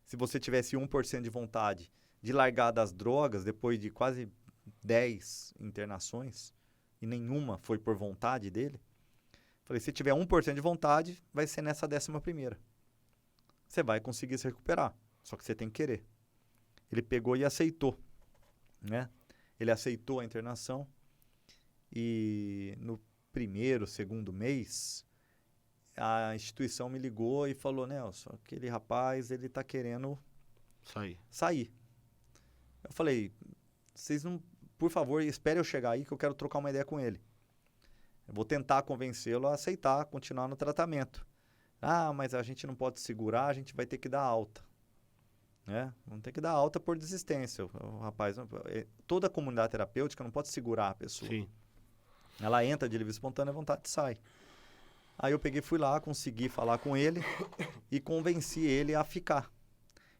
Se você tivesse 1% de vontade de largar das drogas, depois de quase 10 internações, e nenhuma foi por vontade dele, falei, se tiver 1% de vontade, vai ser nessa 11ª. Você vai conseguir se recuperar, só que você tem que querer. Ele pegou e aceitou, né? Ele aceitou a internação e no primeiro, segundo mês, a instituição me ligou e falou, Nelson, aquele rapaz, ele tá querendo sair. Eu falei, vocês não, por favor, espere eu chegar aí que eu quero trocar uma ideia com ele. Eu vou tentar convencê-lo a aceitar, continuar no tratamento. Ah, mas a gente não pode segurar, a gente vai ter que dar alta. Né? Vamos ter que dar alta por desistência. O rapaz, toda a comunidade terapêutica não pode segurar a pessoa. Sim. Ela entra de livre e espontânea, a vontade sai. Aí eu peguei, fui lá, consegui falar com ele e convenci ele a ficar.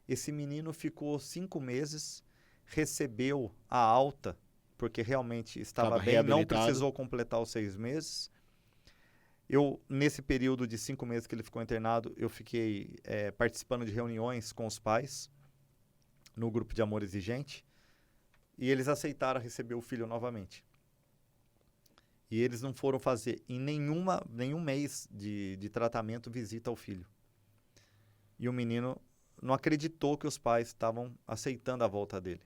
Esse menino ficou 5 meses, recebeu a alta, porque realmente estava bem, não precisou completar os 6 meses. Eu, nesse período de 5 meses que ele ficou internado, eu fiquei participando de reuniões com os pais, no grupo de Amor Exigente, e eles aceitaram receber o filho novamente. E eles não foram fazer em nenhum mês de tratamento visita ao filho. E o menino não acreditou que os pais estavam aceitando a volta dele.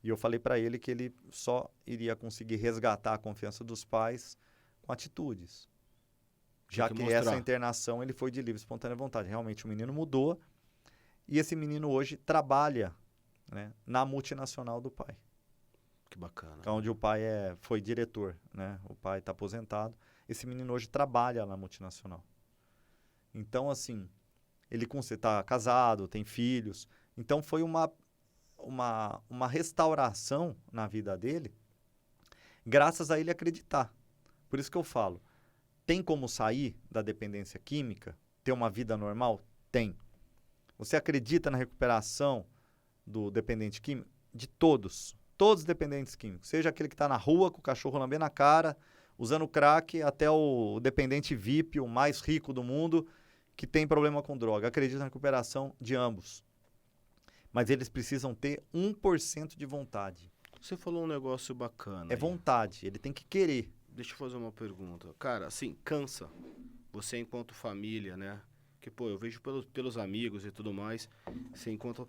E eu falei para ele que ele só iria conseguir resgatar a confiança dos pais com atitudes. Já que essa internação ele foi de livre e espontânea vontade. Realmente o menino mudou e esse menino hoje trabalha, né, na multinacional do pai. Que bacana. Onde o pai foi diretor, né? O pai está aposentado. Esse menino hoje trabalha na multinacional. Então, assim, ele está casado, tem filhos. Então, foi uma restauração na vida dele, graças a ele acreditar. Por isso que eu falo, tem como sair da dependência química, ter uma vida normal? Tem. Você acredita na recuperação do dependente químico? De todos os dependentes químicos, seja aquele que está na rua com o cachorro lambendo a cara, usando crack, até o dependente VIP, o mais rico do mundo, que tem problema com droga. Acredito na recuperação de ambos. Mas eles precisam ter 1% de vontade. Você falou um negócio bacana. É vontade, ele tem que querer. Deixa eu fazer uma pergunta. Cara, assim, cansa. Você enquanto família, né? Que, pô, eu vejo pelos amigos e tudo mais. Você enquanto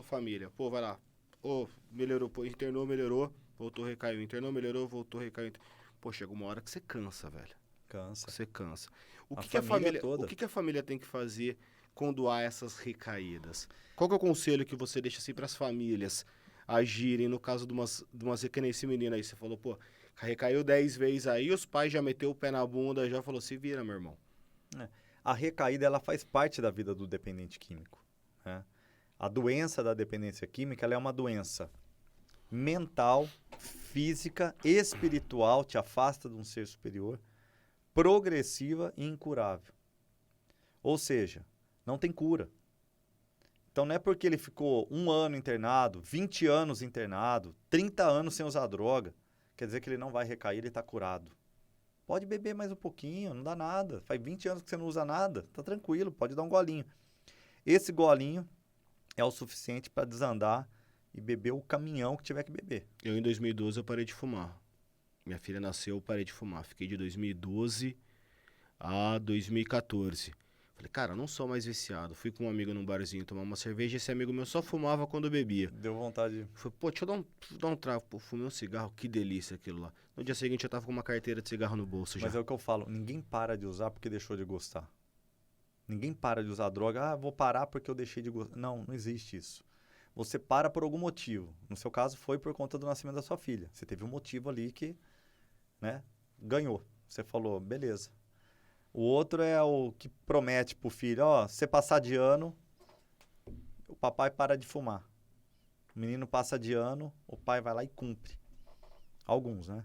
família. Pô, vai lá. Ô, melhorou, pô, internou, melhorou, voltou, recaiu. Internou, melhorou, voltou, recaiu. Pô, chega uma hora que você cansa, velho. Cansa. Você cansa. O que a família tem que fazer quando há essas recaídas? Qual que é o conselho que você deixa assim para as famílias agirem no caso de umas que nem esse menino aí? Você falou, pô, recaiu 10 vezes aí, os pais já meteu o pé na bunda, já falou, se vira, meu irmão. A recaída, ela faz parte da vida do dependente químico, né? A doença da dependência química, ela é uma doença mental, física, espiritual, te afasta de um ser superior, progressiva e incurável. Ou seja, não tem cura. Então não é porque ele ficou 1 ano internado, 20 anos internado, 30 anos sem usar droga, quer dizer que ele não vai recair, ele está curado. Pode beber mais um pouquinho, não dá nada. Faz 20 anos que você não usa nada, tá tranquilo, pode dar um golinho. Esse golinho é o suficiente para desandar e beber o caminhão que tiver que beber. Eu, em 2012, eu parei de fumar. Minha filha nasceu, eu parei de fumar. Fiquei de 2012 a 2014. Falei, cara, eu não sou mais viciado. Fui com um amigo num barzinho tomar uma cerveja e esse amigo meu só fumava quando bebia. Deu vontade. Falei, pô, deixa eu dar um trago. Pô, fumei um cigarro, que delícia aquilo lá. No dia seguinte eu tava com uma carteira de cigarro no bolso já. Mas é o que eu falo, ninguém para de usar porque deixou de gostar. Ninguém para de usar droga, vou parar porque eu deixei de gostar. Não, não existe isso. Você para por algum motivo. No seu caso, foi por conta do nascimento da sua filha. Você teve um motivo ali que, né, ganhou. Você falou, beleza. O outro é o que promete pro filho, ó, se você passar de ano, o papai para de fumar. O menino passa de ano, o pai vai lá e cumpre. Alguns, né?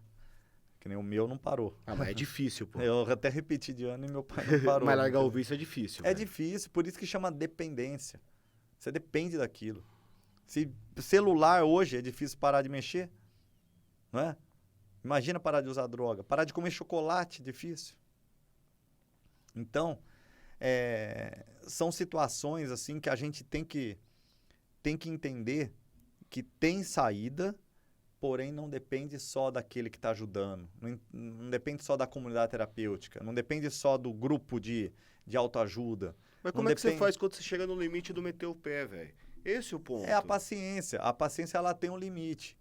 Que nem o meu não parou. Ah, mas é difícil, pô. Eu até repeti de ano e meu pai não parou. Mas largar o vício é difícil. É velho. difícil, por isso que chama dependência. Você depende daquilo. Se celular hoje é difícil parar de mexer, não é? Imagina parar de usar droga. Parar de comer chocolate, difícil. Então, são situações assim que a gente tem que entender que tem saída, porém não depende só daquele que está ajudando. Não depende só da comunidade terapêutica. Não depende só do grupo de autoajuda. Mas Não como é que você depende- faz quando você chega no limite do meter o pé, velho? Esse é o ponto. É a paciência. A paciência, ela tem um limite,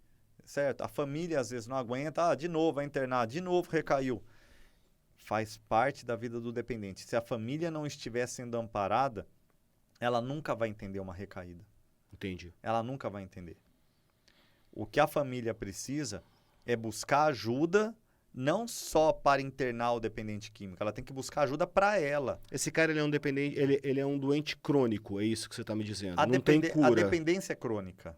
certo? A família, às vezes, não aguenta. Ah, de novo vai internar, de novo recaiu. Faz parte da vida do dependente. Se a família não estiver sendo amparada, ela nunca vai entender uma recaída. Entendi. Ela nunca vai entender. O que a família precisa é buscar ajuda, não só para internar o dependente químico. Ela tem que buscar ajuda para ela. Esse cara, ele é um dependente, ele é um doente crônico, é isso que você tá me dizendo. A Não tem A cura. dependência é crônica.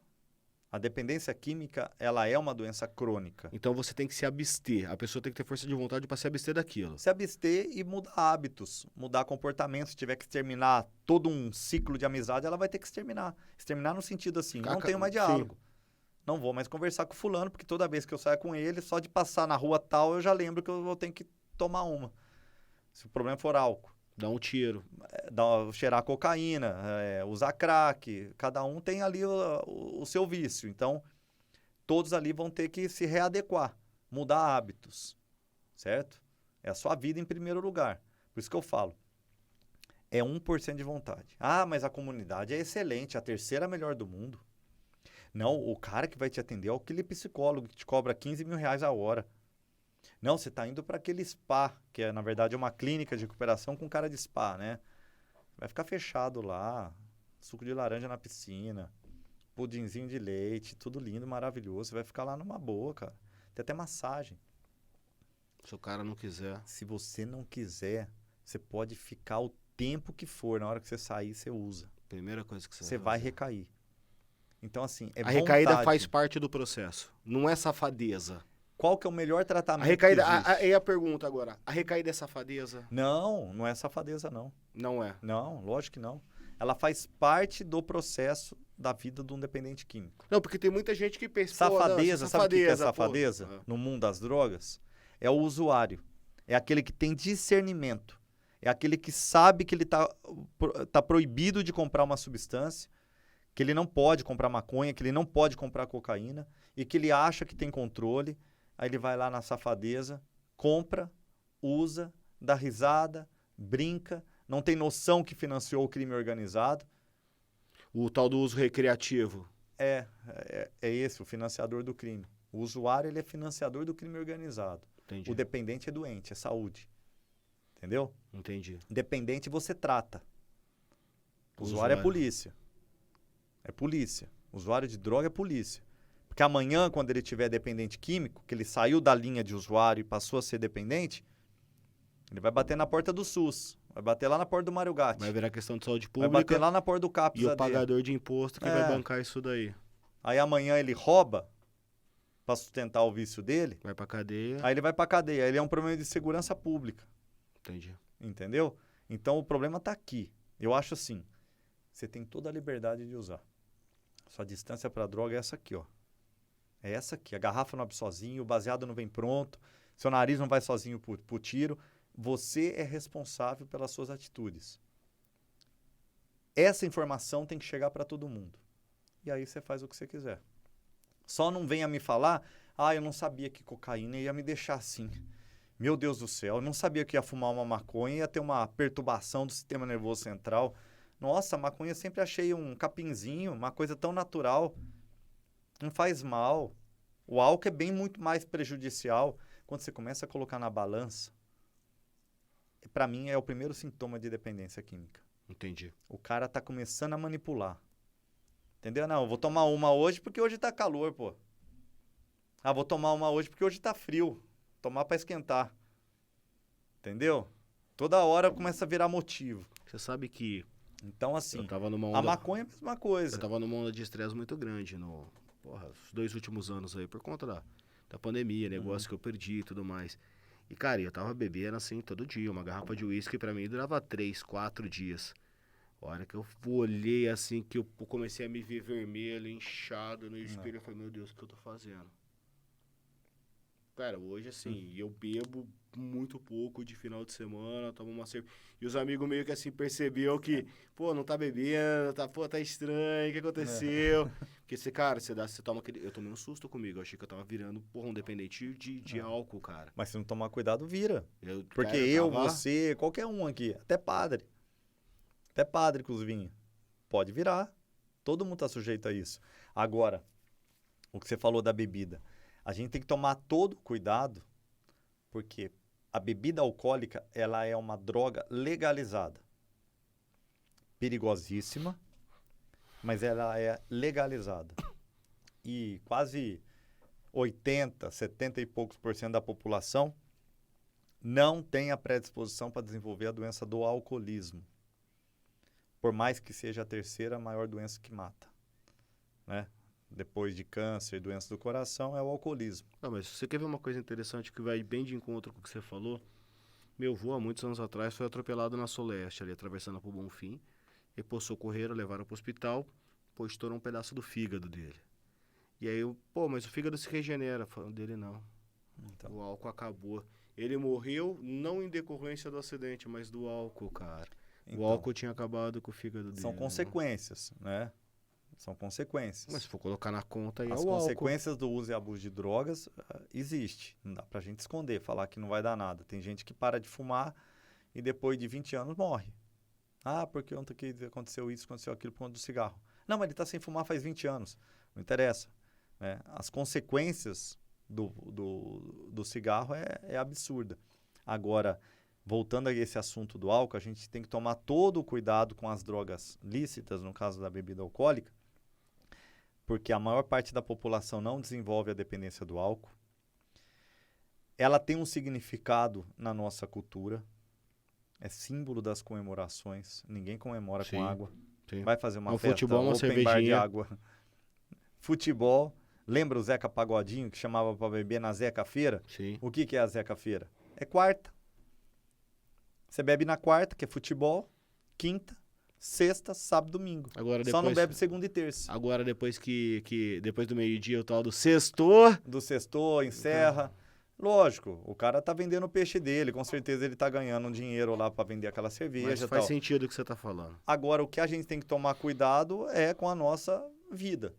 A dependência química, ela é uma doença crônica. Então você tem que se abster. A pessoa tem que ter força de vontade para se abster daquilo. Se abster e mudar hábitos, mudar comportamento. Se tiver que exterminar todo um ciclo de amizade, ela vai ter que exterminar. Exterminar no sentido assim, não tenho mais diálogo. Não vou mais conversar com fulano, porque toda vez que eu saio com ele, só de passar na rua tal, eu já lembro que eu vou ter que tomar uma. Se o problema for álcool. Dá um tiro. Cheirar cocaína, usar crack. Cada um tem ali o seu vício. Então, todos ali vão ter que se readequar, mudar hábitos, certo? É a sua vida em primeiro lugar. Por isso que eu falo, é 1% de vontade. Ah, mas a comunidade é excelente, a terceira melhor do mundo. Não, o cara que vai te atender é aquele psicólogo que te cobra 15 mil reais a hora. Não, você está indo para aquele spa, que é, na verdade, uma clínica de recuperação com cara de spa, né? Vai ficar fechado lá, suco de laranja na piscina, pudinzinho de leite, tudo lindo, maravilhoso. Você vai ficar lá numa boa, cara. Tem até massagem. Se o cara não quiser. Se você não quiser, você pode ficar o tempo que for. Na hora que você sair, você usa. Primeira coisa que Você vai recair. Então, assim, A recaída faz parte do processo. Não é safadeza. Qual que é o melhor tratamento A recaída, que existe? aí a pergunta agora. A recaída é safadeza? Não, não é safadeza, não. Não é. Não, lógico que não. Ela faz parte do processo da vida de um dependente químico. Não, porque tem muita gente que pensa... Safadeza, sabe o que é safadeza? Pô. No mundo das drogas? É o usuário. É aquele que tem discernimento. É aquele que sabe que ele tá proibido de comprar uma substância, que ele não pode comprar maconha, que ele não pode comprar cocaína, e que ele acha que tem controle. Aí ele vai lá na safadeza, compra, usa, dá risada, brinca, não tem noção que financiou o crime organizado. O tal do uso recreativo. É esse, o financiador do crime. O usuário, ele é financiador do crime organizado. Entendi. O dependente é doente, é saúde. Entendeu? Entendi. Dependente você trata. O Usuário é polícia. É polícia. Usuário de droga é polícia. Porque amanhã, quando ele tiver dependente químico, que ele saiu da linha de usuário e passou a ser dependente, ele vai bater na porta do SUS. Vai bater lá na porta do Mário Gatti. Vai virar questão de saúde Vai pública. bater lá na porta do CAPS E o AD. pagador de imposto que vai bancar isso daí. Aí amanhã ele rouba para sustentar o vício dele. Vai pra cadeia. Aí ele vai pra cadeia. Ele é um problema de segurança pública. Entendi. Entendeu? Então o problema tá aqui. Eu acho assim, você tem toda a liberdade de usar. Sua distância para droga é essa aqui, ó. É essa aqui. A garrafa não abre sozinho, o baseado não vem pronto, seu nariz não vai sozinho pro tiro. Você é responsável pelas suas atitudes. Essa informação tem que chegar para todo mundo. E aí você faz o que você quiser. Só não venha me falar, eu não sabia que cocaína ia me deixar assim. Meu Deus do céu, eu não sabia que ia fumar uma maconha e ia ter uma perturbação do sistema nervoso central. Nossa, a maconha sempre achei um capinzinho, uma coisa tão natural. Não faz mal. O álcool é bem muito mais prejudicial. Quando você começa a colocar na balança, para mim é o primeiro sintoma de dependência química. Entendi. O cara tá começando a manipular. Entendeu? Não, eu vou tomar uma hoje porque hoje tá calor, pô. Vou tomar uma hoje porque hoje tá frio. Tomar para esquentar. Entendeu? Toda hora começa a virar motivo. Você sabe que Então, assim, eu tava numa a onda... maconha é a mesma coisa. Eu tava numa onda de estresse muito grande os 2 últimos anos aí, por conta da pandemia, negócio que eu perdi e tudo mais. E, cara, eu tava bebendo assim todo dia, uma garrafa de uísque pra mim durava 3, 4 dias. A hora que eu olhei assim, que eu comecei a me ver vermelho, inchado no espelho, eu falei, meu Deus, o que eu tô fazendo? Cara, hoje assim, eu bebo muito pouco de final de semana, tomo uma cerveja. E os amigos meio que assim percebeu que, pô, não tá bebendo, tá estranho, o que aconteceu? Porque você toma aquele. Eu tomei um susto comigo, eu achei que eu tava virando, porra, um dependente de álcool, cara. Mas se não tomar cuidado, vira. Porque Cara, eu, você, qualquer um aqui, até padre com os vinhos, pode virar. Todo mundo tá sujeito a isso. Agora, o que você falou da bebida. A gente tem que tomar todo cuidado, porque a bebida alcoólica, ela é uma droga legalizada. Perigosíssima, mas ela é legalizada. E quase 80, 70 e poucos % da população não tem a predisposição para desenvolver a doença do alcoolismo. Por mais que seja a terceira maior doença que mata, né? Depois de câncer, doença do coração, é o alcoolismo. Não, mas você quer ver uma coisa interessante que vai bem de encontro com o que você falou? Meu avô, há muitos anos atrás, foi atropelado na Soleste, ali atravessando pro Bonfim. E, pô, socorreram, levaram pro hospital, pô, estourou um pedaço do fígado dele. E aí, mas o fígado se regenera. Falando dele, não. Então. O álcool acabou. Ele morreu não em decorrência do acidente, mas do álcool, cara. Então, o álcool tinha acabado com o fígado dele. São consequências, né? São consequências. Mas se for colocar na conta aí, as consequências do uso e abuso de drogas existe. Não dá pra gente esconder, falar que não vai dar nada. Tem gente que para de fumar e depois de 20 anos morre. Ah, porque ontem que aconteceu isso, aconteceu aquilo por conta do cigarro. Não, mas ele tá sem fumar faz 20 anos. Não interessa. Né? As consequências do cigarro é absurda. Agora, voltando a esse assunto do álcool, a gente tem que tomar todo o cuidado com as drogas lícitas, no caso da bebida alcoólica, porque a maior parte da população não desenvolve a dependência do álcool. Ela tem um significado na nossa cultura, é símbolo das comemorações. Ninguém comemora com água. Sim. Vai fazer uma festa, futebol, uma open bar de cervejinha. água. Futebol. Lembra o Zeca Pagodinho, que chamava para beber na Zeca Feira? Sim. O que é a Zeca Feira? É quarta. Você bebe na quarta, que é futebol, quinta, sexta, sábado, domingo. Agora, só não bebe segunda e terça. Agora, depois depois do meio-dia, o tal do sextor. Do sextor, encerra. Lógico, o cara tá vendendo o peixe dele, com certeza ele tá ganhando um dinheiro lá para vender aquela cerveja. Mas faz sentido o que você tá falando. Agora, o que a gente tem que tomar cuidado é com a nossa vida.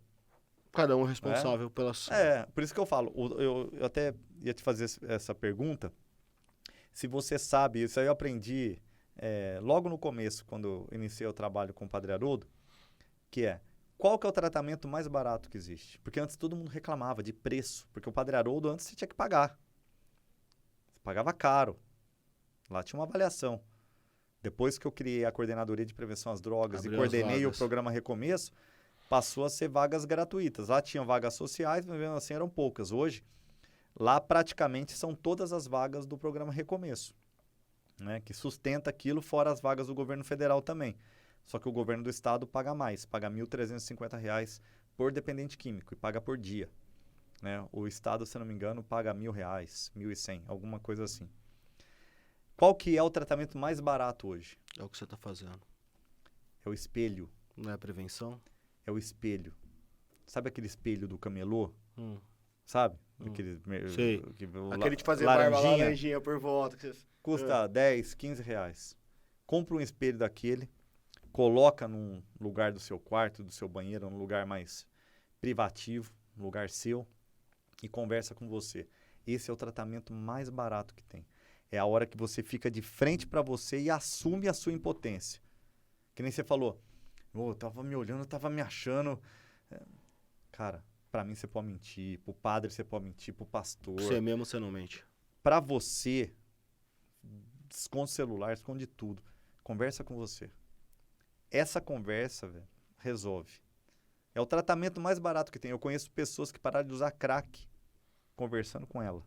Cada um é responsável pela sua. Por isso que eu falo, eu até ia te fazer essa pergunta. Se você sabe, isso aí eu aprendi logo no começo, quando eu iniciei o trabalho com o Padre Haroldo, que qual que é o tratamento mais barato que existe? Porque antes todo mundo reclamava de preço, porque o Padre Haroldo antes você tinha que pagar. Você pagava caro. Lá tinha uma avaliação. Depois que eu criei a Coordenadoria de Prevenção às Drogas e coordenei o programa Recomeço, passou a ser vagas gratuitas. Lá tinham vagas sociais, mas mesmo assim eram poucas. Hoje, lá praticamente são todas as vagas do programa Recomeço, né, que sustenta aquilo, fora as vagas do governo federal também. Só que o governo do estado paga mais, paga R$ 1.350 por dependente químico e paga por dia. Né? O estado, se não me engano, paga R$ 1.000, 1.100, alguma coisa assim. Qual que é o tratamento mais barato hoje? É o que você está fazendo. É o espelho. Não é a prevenção? É o espelho. Sabe aquele espelho do camelô? Sabe? Sei. Aquele de fazer laranjinha por volta. Custa 10, 15 reais. Compra um espelho daquele, coloca num lugar do seu quarto, do seu banheiro, num lugar mais privativo, um lugar seu, e conversa com você. Esse é o tratamento mais barato que tem. É a hora que você fica de frente para você e assume a sua impotência. Que nem você falou, eu tava me olhando, eu tava me achando. Cara, pra mim você pode mentir, pro padre você pode mentir, pro pastor. Você mesmo, você não mente. Pra você, esconde o celular, esconde tudo. Conversa com você. Essa conversa, velho, resolve. É o tratamento mais barato que tem. Eu conheço pessoas que pararam de usar crack conversando com ela.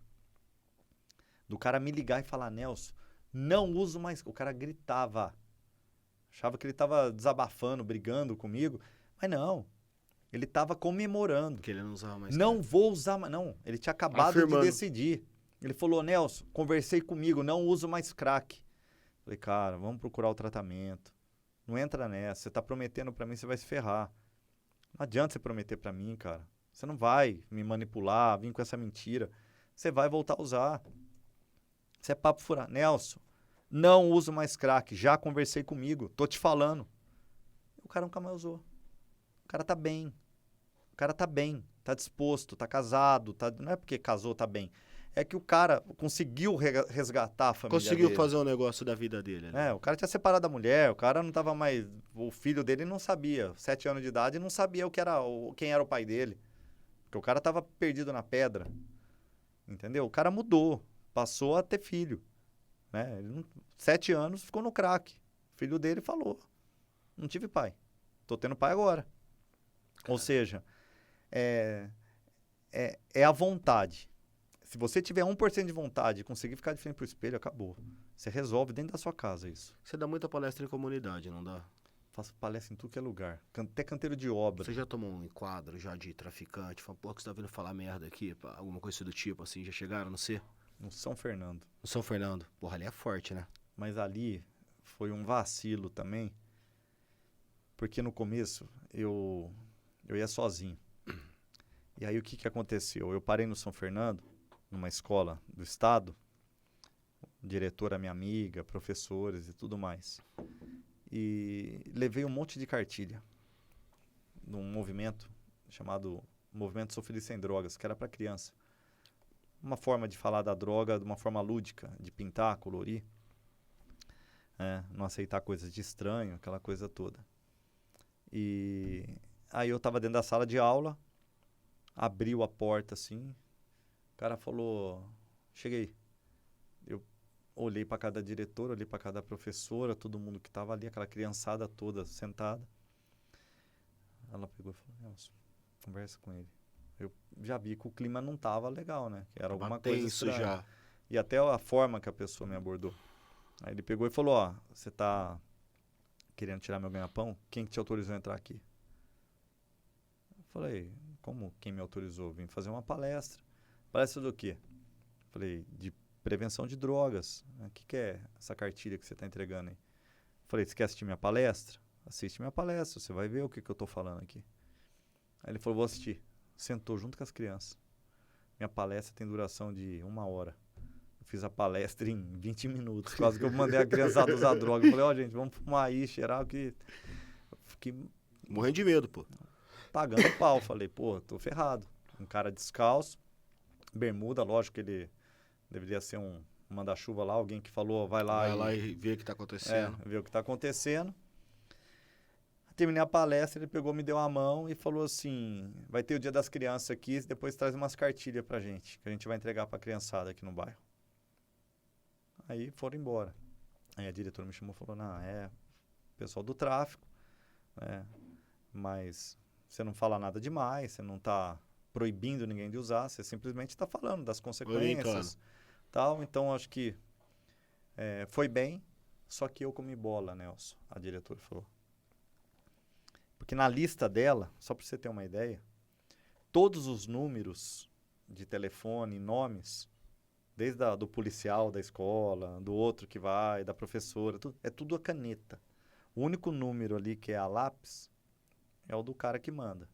Do cara me ligar e falar, Nelson, Não uso mais. O cara gritava. Achava que ele estava desabafando, brigando comigo. Mas não. Ele estava comemorando. Que ele não usava mais Não crack. vou usar mais. Não, ele tinha acabado Afirmando. de decidir. Ele falou, Nelson, conversei comigo, não uso mais crack. Falei, cara, vamos procurar o tratamento. Não entra nessa. Você tá prometendo pra mim, você vai se ferrar. Não adianta você prometer pra mim, cara. Você não vai me manipular, vir com essa mentira. Você vai voltar a usar. Isso é papo furado. Nelson, não uso mais crack. Já conversei comigo. Tô te falando. O cara nunca mais usou. O cara tá bem. O cara tá bem. Tá disposto, tá casado. Não é porque casou, tá bem. É que o cara conseguiu resgatar a família Conseguiu dele. fazer um negócio da vida dele. Né? O cara tinha separado da mulher, o cara não tava mais... O filho dele não sabia, 7 anos de idade, não sabia quem era o pai dele. Porque o cara tava perdido na pedra. Entendeu? O cara mudou, passou a ter filho. Né? 7 anos ficou no crack. O filho dele falou, não tive pai, tô tendo pai agora. Ou seja, é a vontade. Se você tiver 1% de vontade e conseguir ficar de frente pro espelho, acabou. Você resolve dentro da sua casa isso. Você dá muita palestra em comunidade, não dá? Faço palestra em tudo que é lugar. Até canteiro de obra. Você já tomou um enquadro já de traficante? Fala, pô, que você tá vindo falar merda aqui? Pá, alguma coisa do tipo, assim, já chegaram, não sei? No São Fernando. No São Fernando. Porra, ali é forte, né? Mas ali foi um vacilo também. Porque no começo eu ia sozinho. E aí o que aconteceu? Eu parei no São Fernando, numa escola do estado, diretora minha amiga, professores e tudo mais. E levei um monte de cartilha num movimento chamado Movimento Sou Feliz Sem Drogas, que era para criança. Uma forma de falar da droga de uma forma lúdica, de pintar, colorir, não aceitar coisas de estranho, aquela coisa toda. E aí eu estava dentro da sala de aula, abriu a porta assim, o cara falou, cheguei. Eu olhei para cada diretora, olhei para cada professora, todo mundo que estava ali, aquela criançada toda sentada. Ela pegou e falou, Nelson, conversa com ele. Eu já vi que o clima não estava legal, né? Que era alguma coisa estranha. Já. E até a forma que a pessoa me abordou. Aí ele pegou e falou, ó, você tá querendo tirar meu ganha-pão? Quem que te autorizou a entrar aqui? Eu falei, como quem me autorizou? Vim fazer uma palestra. Palestra do quê? Falei, de prevenção de drogas. O que é essa cartilha que você está entregando aí? Falei, você quer assistir minha palestra? Assiste minha palestra, você vai ver o que eu estou falando aqui. Aí ele falou, vou assistir. Sentou junto com as crianças. Minha palestra tem duração de 1 hora. Eu fiz a palestra em 20 minutos. Quase que eu mandei a criançada usar droga. Eu falei, ó, gente, vamos fumar aí, cheirar, que... Fiquei morrendo de medo, pô. pagando pau. Falei, pô, tô ferrado. Um cara descalço, bermuda, lógico que ele deveria ser um manda-chuva lá, alguém que falou, vai lá e vê o que tá acontecendo. Ver o que tá acontecendo. Terminei a palestra, ele pegou, me deu a mão e falou assim, vai ter o Dia das Crianças aqui, depois traz umas cartilhas pra gente, que a gente vai entregar pra criançada aqui no bairro. Aí foram embora. Aí a diretora me chamou e falou, não, pessoal do tráfico, né? Mas você não fala nada demais, você não tá proibindo ninguém de usar, você simplesmente está falando das consequências, tal. Então, acho que foi bem, só que eu comi bola, Nelson, a diretora falou. Porque na lista dela, só para você ter uma ideia, todos os números de telefone, nomes, desde do policial da escola, do outro que vai, da professora, é tudo a caneta. O único número ali que é a lápis é o do cara que manda.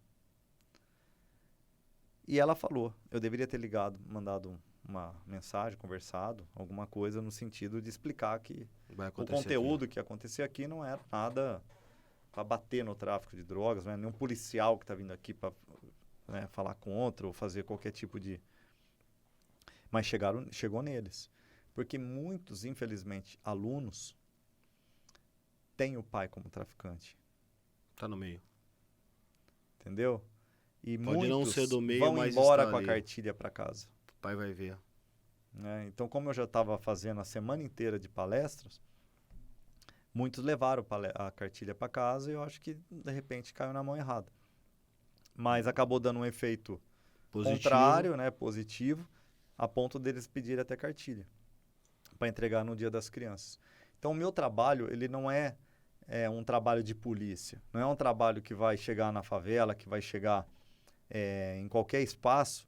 E ela falou, eu deveria ter mandado uma mensagem, conversado, alguma coisa no sentido de explicar que o conteúdo que ia acontecer aqui não era nada para bater no tráfico de drogas, não é nenhum policial que está vindo aqui para falar contra ou fazer qualquer tipo de... Mas chegou neles. Porque muitos, infelizmente, alunos têm o pai como traficante. Tá no meio. Entendeu? E pode muitos não ser do meio, vão mas embora com a cartilha para casa. O pai vai ver. Então, como eu já estava fazendo a semana inteira de palestras, muitos levaram a cartilha para casa e eu acho que, de repente, caiu na mão errada. Mas acabou dando um efeito contrário, né, positivo, a ponto deles pedirem até cartilha. para entregar no Dia das Crianças. Então, o meu trabalho, ele não é um trabalho de polícia. Não é um trabalho que vai chegar na favela, que vai chegar em qualquer espaço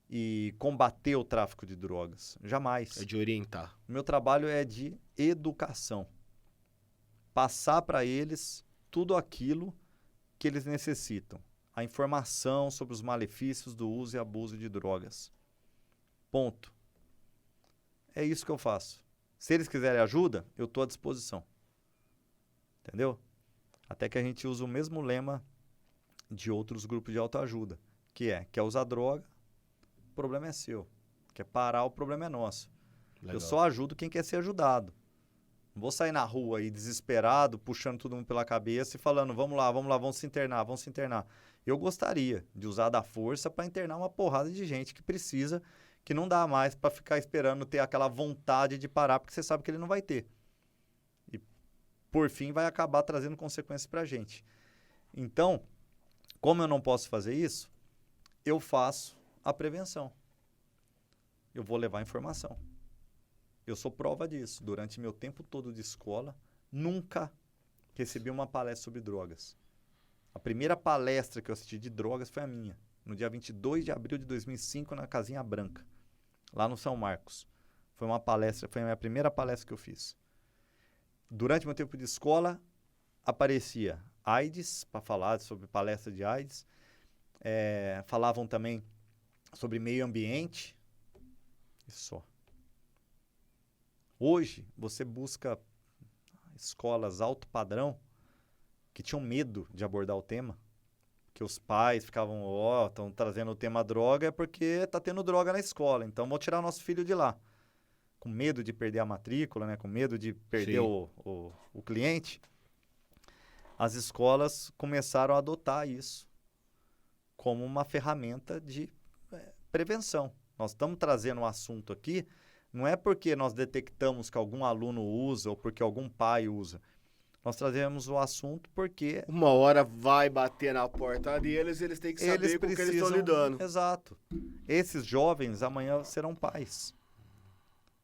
e combater o tráfico de drogas. Jamais. É de orientar. O meu trabalho é de educação. Passar para eles tudo aquilo que eles necessitam. A informação sobre os malefícios do uso e abuso de drogas. Ponto. É isso que eu faço. Se eles quiserem ajuda, eu estou à disposição. Entendeu? Até que a gente usa o mesmo lema de outros grupos de autoajuda, que é, quer usar droga, o problema é seu. Quer parar, o problema é nosso. Legal. Eu só ajudo quem quer ser ajudado. Não vou sair na rua aí desesperado, puxando todo mundo pela cabeça e falando, vamos lá, vamos se internar. Eu gostaria de usar da força para internar uma porrada de gente que precisa, que não dá mais para ficar esperando ter aquela vontade de parar, porque você sabe que ele não vai ter. E, por fim, vai acabar trazendo consequências para a gente. Então, como eu não posso fazer isso, eu faço a prevenção. Eu vou levar informação. Eu sou prova disso. Durante meu tempo todo de escola, nunca recebi uma palestra sobre drogas. A primeira palestra que eu assisti de drogas foi a minha, no dia 22 de abril de 2005, na Casinha Branca, lá no São Marcos. Foi a minha primeira palestra que eu fiz. Durante meu tempo de escola, aparecia AIDS, para falar sobre palestra de AIDS. Falavam também sobre meio ambiente. Isso só. Hoje, você busca escolas alto padrão que tinham medo de abordar o tema. Que os pais ficavam, estão trazendo o tema droga é porque está tendo droga na escola, então vou tirar o nosso filho de lá. Com medo de perder a matrícula, né? Com medo de perder o cliente. As escolas começaram a adotar isso como uma ferramenta de prevenção. Nós estamos trazendo um assunto aqui, não é porque nós detectamos que algum aluno usa ou porque algum pai usa. Nós trazemos o assunto porque... Uma hora vai bater na porta deles, eles têm que saber com o que eles estão lidando. Exato. Esses jovens amanhã serão pais.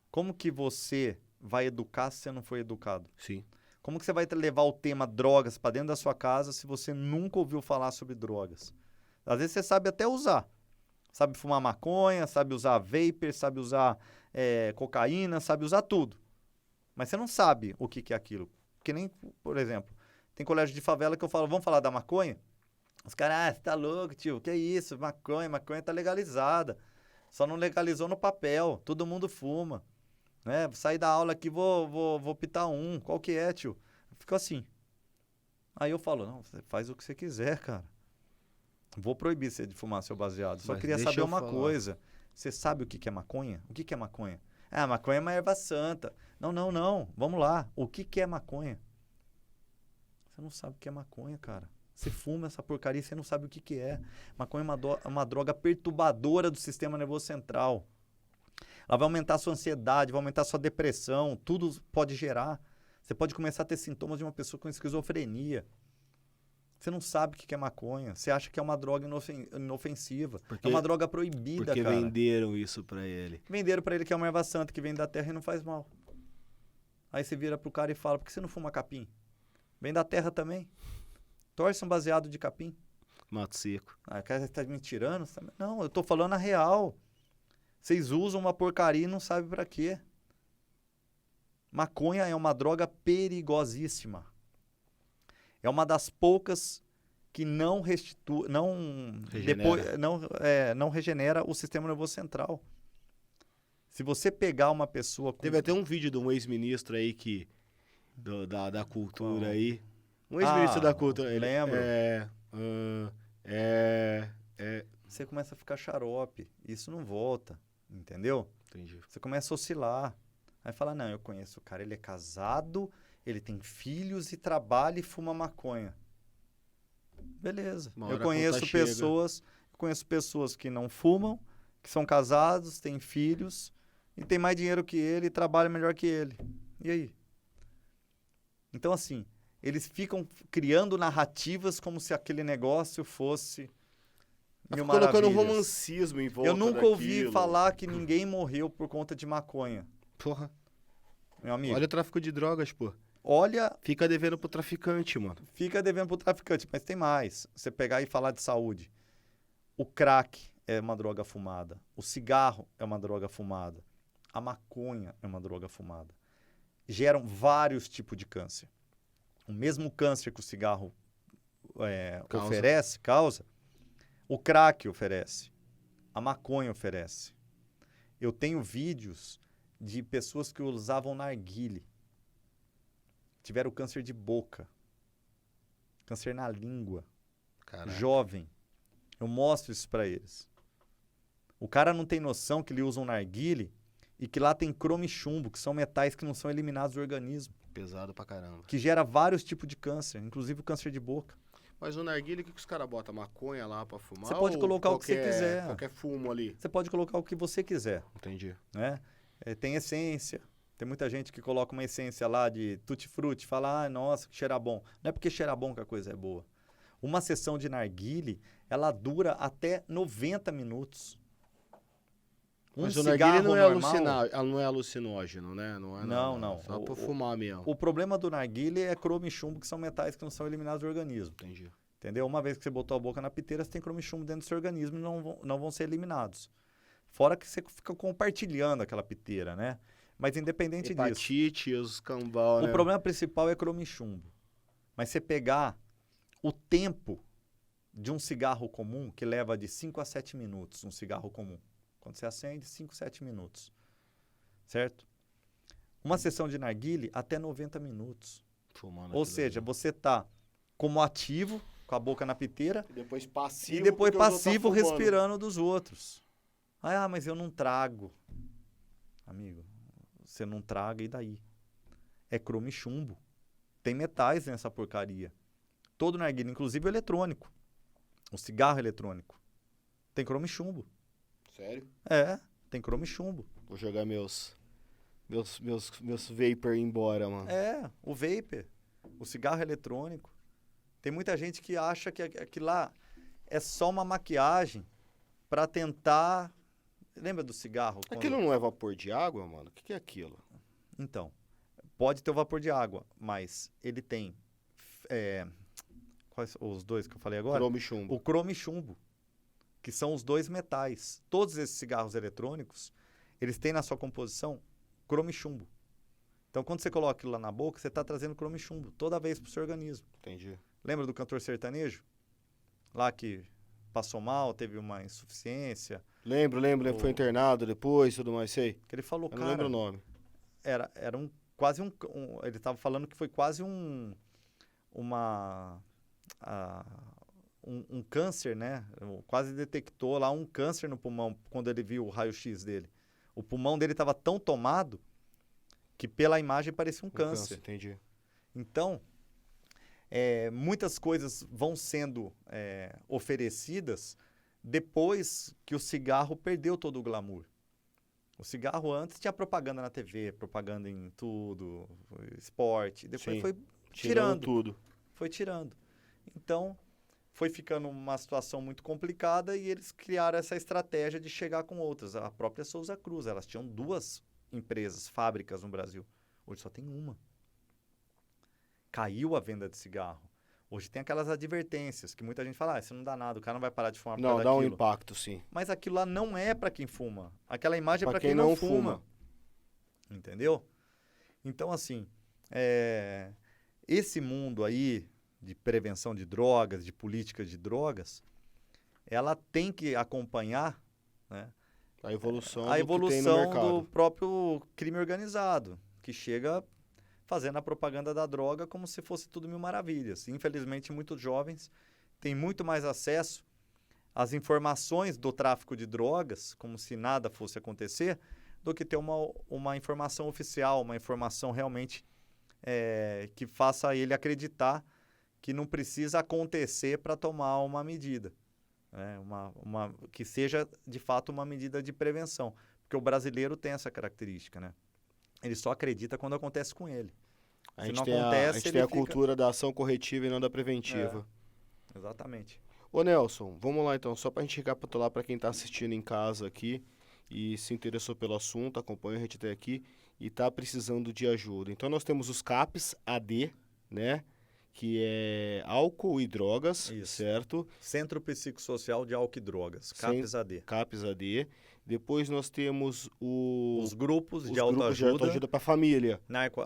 Como que você vai educar se você não foi educado? Sim. Como que você vai levar o tema drogas para dentro da sua casa se você nunca ouviu falar sobre drogas? Às vezes você sabe até usar. Sabe fumar maconha, sabe usar vapor, sabe usar cocaína, sabe usar tudo. Mas você não sabe o que é aquilo. Porque nem, por exemplo, tem colégio de favela que eu falo, vamos falar da maconha? Os caras, você tá louco, tio, que é isso? Maconha tá legalizada. Só não legalizou no papel, todo mundo fuma. Né? Sair da aula aqui, vou pitar um. Qual que é, tio? Fica assim. Aí eu falo, não, você faz o que você quiser, cara. Vou proibir você de fumar seu baseado. Só queria saber uma coisa. Você sabe o que é maconha? O que é maconha? Ah, maconha é uma erva santa. Não. Vamos lá. O que é maconha? Você não sabe o que é maconha, cara. Você fuma essa porcaria e você não sabe o que é. Maconha é uma droga perturbadora do sistema nervoso central. Ela vai aumentar a sua ansiedade, vai aumentar a sua depressão. Tudo pode gerar. Você pode começar a ter sintomas de uma pessoa com esquizofrenia. Você não sabe o que é maconha. Você acha que é uma droga inofensiva. É uma droga proibida, porque cara. Porque venderam isso pra ele. Venderam pra ele que é uma erva santa que vem da terra e não faz mal. Aí você vira pro cara e fala, por que você não fuma capim? Vem da terra também. Torce um baseado de capim. Mato seco. Ah, cara, você tá me tirando? Não, eu tô falando a real. Vocês usam uma porcaria e não sabem pra quê. Maconha é uma droga perigosíssima. É uma das poucas que não regenera o sistema nervoso central. Se você pegar uma pessoa... Teve até um vídeo de um ex-ministro aí da cultura aí. Um ex-ministro da cultura. Lembro. Ele, Você começa a ficar xarope. Isso não volta. Entendeu? Entendi. Você começa a oscilar. Aí fala, não, eu conheço o cara, ele é casado, ele tem filhos e trabalha e fuma maconha. Beleza. Eu conheço pessoas que não fumam, que são casados, têm filhos e têm mais dinheiro que ele e trabalham melhor que ele. E aí? Então, assim, eles ficam criando narrativas como se aquele negócio fosse... colocando um romancismo em volta Eu nunca ouvi falar que ninguém morreu por conta de maconha. Porra. meu amigo. Olha o tráfico de drogas, pô. Olha, Fica devendo pro traficante, mano. fica devendo pro traficante, mas tem mais. Você pegar e falar de saúde. O crack é uma droga fumada. O cigarro é uma droga fumada. A maconha é uma droga fumada. Geram vários tipos de câncer. O mesmo câncer que o cigarro causa, o crack oferece. A maconha oferece. Eu tenho vídeos de pessoas que usavam narguile. Tiveram câncer de boca. Câncer na língua. Caraca. Jovem. Eu mostro isso pra eles. O cara não tem noção que ele usa um narguile e que lá tem cromo e chumbo, que são metais que não são eliminados do organismo. Pesado pra caramba. Que gera vários tipos de câncer, inclusive o câncer de boca. Mas o narguilé, o que os caras botam? Maconha lá pra fumar? Você pode ou colocar o que você qualquer- quiser. Qualquer fumo ali. Você pode colocar o que você quiser, Entendi. né? Tem essência. Tem muita gente que coloca uma essência lá de tutti-frutti, fala, nossa, que cheira bom. Não é porque cheira bom que a coisa é boa. Uma sessão de narguile, ela dura até 90 minutos. Mas o narguilé não é, normal, não é alucinógeno, né? Não é Não. Só pra fumar mesmo. O problema do narguile é cromo e chumbo, que são metais que não são eliminados do organismo. Entendi. Entendeu? Uma vez que você botou a boca na piteira, você tem cromo e chumbo dentro do seu organismo e não vão ser eliminados. Fora que você fica compartilhando aquela piteira, né? Mas independente disso, Hepatite, os cambal, né? o problema principal é cromo e chumbo. Mas você pegar o tempo de um cigarro comum, que leva de 5 a 7 minutos, um cigarro comum. Quando você acende, 5, 7 minutos. Certo? Uma sessão de narguile, até 90 minutos. Fumando Ou aquilo seja, ali. você tá como ativo, com a boca na piteira, E depois passivo. e depois porque os outros tá passivo, fumando. respirando dos outros. Ah, mas eu não trago. Amigo, você não traga, e daí? É cromo e chumbo. Tem metais nessa porcaria. Todo narguilé, inclusive o eletrônico. O cigarro eletrônico. Tem cromo e chumbo. Sério? Tem cromo e chumbo. Vou jogar meus vapor embora, mano. O vapor. O cigarro eletrônico. Tem muita gente que acha que aquilo lá é só uma maquiagem para tentar... Lembra do cigarro? Aquilo não é vapor de água, mano? O que é aquilo? Então, pode ter o vapor de água, mas ele tem... Quais os dois que eu falei agora? Cromo e chumbo. O cromo e chumbo, que são os dois metais. Todos esses cigarros eletrônicos, eles têm na sua composição cromo e chumbo. Então, quando você coloca aquilo lá na boca, você está trazendo cromo e chumbo toda vez para o seu organismo. Entendi. Lembra do cantor sertanejo? Lá que passou mal, teve uma insuficiência. Lembro, foi internado depois, tudo mais, sei. Que ele falou, Eu não lembro o nome. era quase ele estava falando que foi quase um câncer, né? Quase detectou lá um câncer no pulmão quando ele viu o raio-x dele. O pulmão dele estava tão tomado que pela imagem parecia um câncer. Entendi. Então, muitas coisas vão sendo oferecidas depois que o cigarro perdeu todo o glamour. O cigarro antes tinha propaganda na TV, propaganda em tudo, esporte. Depois Sim, foi tirando tudo. Foi tirando. Então, foi ficando uma situação muito complicada e eles criaram essa estratégia de chegar com outras. A própria Souza Cruz, elas tinham 2 empresas, fábricas no Brasil. Hoje só tem uma. Caiu a venda de cigarro. Hoje tem aquelas advertências que muita gente fala, isso não dá nada, o cara não vai parar de fumar por Não, causa dá um daquilo. impacto, sim. Mas aquilo lá não é para quem fuma. Aquela imagem é Pra para quem quem não não fuma. Entendeu? Então, assim, esse mundo aí de prevenção de drogas, de política de drogas, ela tem que acompanhar, né, A evolução a do que tem no evolução mercado. do próprio crime organizado, que chega fazendo a propaganda da droga como se fosse tudo mil maravilhas. Infelizmente, muitos jovens têm muito mais acesso às informações do tráfico de drogas, como se nada fosse acontecer, do que ter uma informação oficial, uma informação realmente que faça ele acreditar que não precisa acontecer para tomar uma medida. Que seja, de fato, uma medida de prevenção. Porque o brasileiro tem essa característica, né? Ele só acredita quando acontece com ele. A Se gente não tem acontece, a gente ele tem a fica... cultura da ação corretiva e não da preventiva. Exatamente. Ô Nelson, vamos lá então, só pra gente recapitular pra quem tá assistindo em casa aqui e se interessou pelo assunto, acompanha a gente até aqui. e está precisando de ajuda. Então nós temos os CAPs AD, né? Que é álcool e drogas, Isso. certo? Centro Psicossocial de Álcool e Drogas, Sem- CAPS AD. CAPs AD. Depois nós temos Os grupos de os grupos de autoajuda para a família.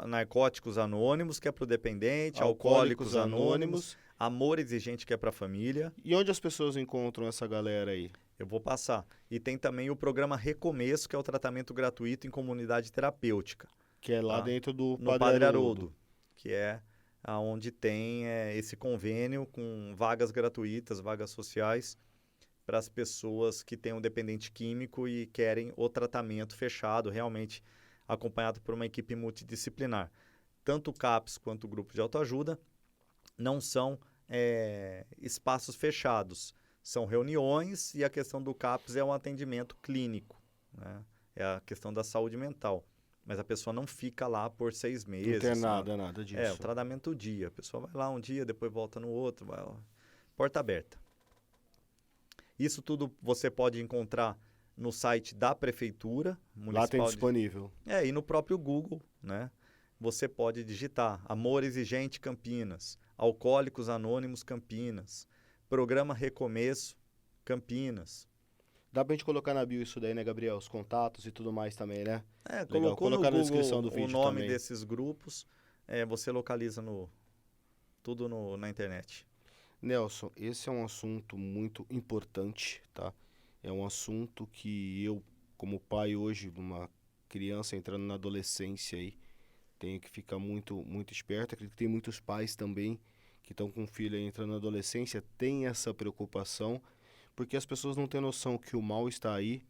Narcóticos Anônimos, que é para o dependente, Alcoólicos Alcoólicos Anônimos, Anônimos. Amor Exigente, que é para a família. E onde as pessoas encontram essa galera aí? Eu vou passar. E tem também o programa Recomeço, que é o tratamento gratuito em comunidade terapêutica. Que é lá Tá. dentro do No Padre Haroldo, que é onde tem esse convênio com vagas gratuitas, vagas sociais, para as pessoas que têm um dependente químico e querem o tratamento fechado, realmente acompanhado por uma equipe multidisciplinar. Tanto o CAPS quanto o grupo de autoajuda não são espaços fechados, são reuniões e a questão do CAPS é um atendimento clínico, né? É a questão da saúde mental. Mas a pessoa não fica lá por 6 meses. Não tem sabe? nada disso. O tratamento do dia. A pessoa vai lá um dia, depois volta no outro, vai lá. Porta aberta. Isso tudo você pode encontrar no site da Prefeitura Municipal. Lá tem disponível. E no próprio Google, né? Você pode digitar Amor Exigente Campinas, Alcoólicos Anônimos Campinas, Programa Recomeço Campinas. Dá pra gente colocar na bio isso daí, né, Gabriel? Os contatos e tudo mais também, né? Colocou no Colocar na Google descrição do o vídeo nome também. desses grupos, você localiza tudo na internet. Nelson, esse é um assunto muito importante, tá? É um assunto que eu, como pai hoje de uma criança entrando na adolescência aí, tenho que ficar muito, muito esperto. Acredito que tem muitos pais também que estão com um filho aí entrando na adolescência, tem essa preocupação, porque as pessoas não têm noção que o mal está aí,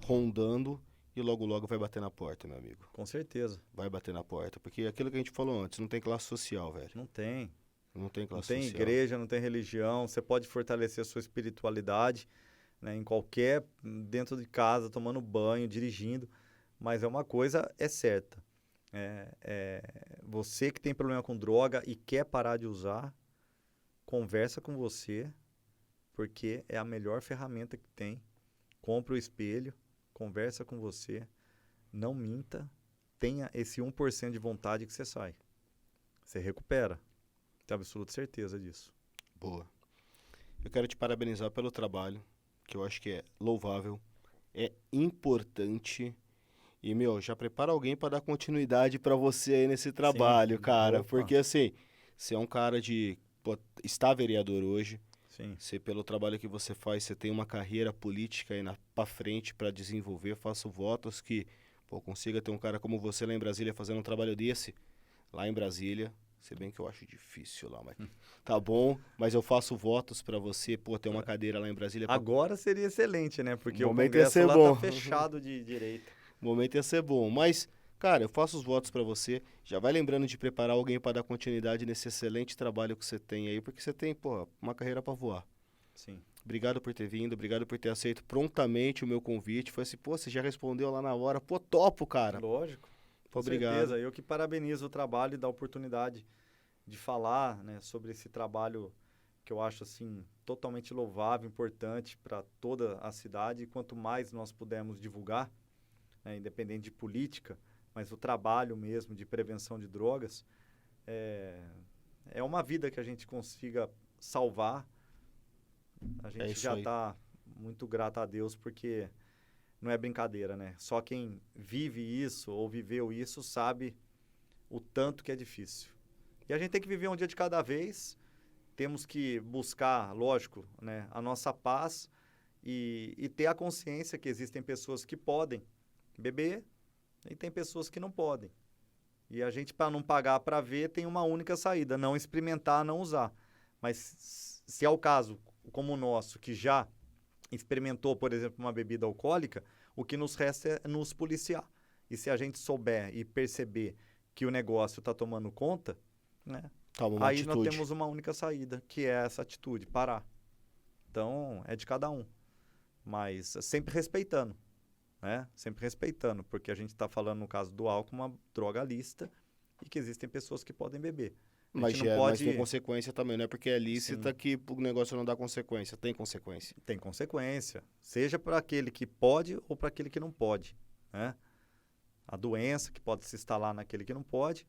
rondando, e logo logo vai bater na porta, meu amigo. Com certeza. Vai bater na porta, porque aquilo que a gente falou antes, não tem classe social, velho. Não tem. Não tem classe Não tem social. igreja, não tem religião. Você pode fortalecer a sua espiritualidade, né, dentro de casa, tomando banho, dirigindo. Mas uma coisa é certa. Você que tem problema com droga e quer parar de usar, conversa com você, porque é a melhor ferramenta que tem. Compra o espelho, conversa com você, não minta, tenha esse 1% de vontade que você sai. Você recupera. Tenho absoluta certeza disso. Boa. Eu quero te parabenizar pelo trabalho, que eu acho que é louvável, é importante. E, já prepara alguém para dar continuidade para você aí nesse trabalho, cara. Opa. Porque, assim, você é um cara está vereador hoje. Sim. Você, pelo trabalho que você faz, você tem uma carreira política aí para frente para desenvolver. Faço votos que consiga ter um cara como você lá em Brasília fazendo um trabalho desse, lá em Brasília. Se bem que eu acho difícil lá, mas tá bom. Mas eu faço votos para você, ter uma cadeira lá em Brasília. Agora seria excelente, né? Porque o momento ia Congresso ser lá bom. tá fechado de direita. O momento ia ser bom. Mas, cara, eu faço os votos para você. Já vai lembrando de preparar alguém para dar continuidade nesse excelente trabalho que você tem aí, porque você tem, uma carreira para voar. Sim. Obrigado por ter vindo, obrigado por ter aceito prontamente o meu convite. Foi assim, você já respondeu lá na hora. Topo, cara. Lógico. Com Obrigado. certeza. Eu que parabenizo o trabalho e da oportunidade de falar, né, sobre esse trabalho que eu acho assim totalmente louvável, importante para toda a cidade. E quanto mais nós pudermos divulgar, né, independente de política, mas o trabalho mesmo de prevenção de drogas, é uma vida que a gente consiga salvar. A gente já está muito grato a Deus, porque não é brincadeira, né? Só quem vive isso ou viveu isso sabe o tanto que é difícil. E a gente tem que viver um dia de cada vez, temos que buscar, lógico, né, a nossa paz e ter a consciência que existem pessoas que podem beber e tem pessoas que não podem. E a gente, para não pagar para ver, tem uma única saída, não experimentar, não usar. Mas se é o caso, como o nosso, que já experimentou, por exemplo, uma bebida alcoólica, o que nos resta é nos policiar. E se a gente souber e perceber que o negócio está tomando conta, né, aí nós temos uma única saída, que é essa atitude, parar. Então, é de cada um. Mas sempre respeitando, né? Sempre respeitando, porque a gente está falando, no caso do álcool, uma droga lícita e que existem pessoas que podem beber. Mas tem consequência também, não é porque é lícita que o negócio não dá consequência. Tem consequência. Tem consequência. Seja para aquele que pode ou para aquele que não pode, né? a doença que pode se instalar naquele que não pode,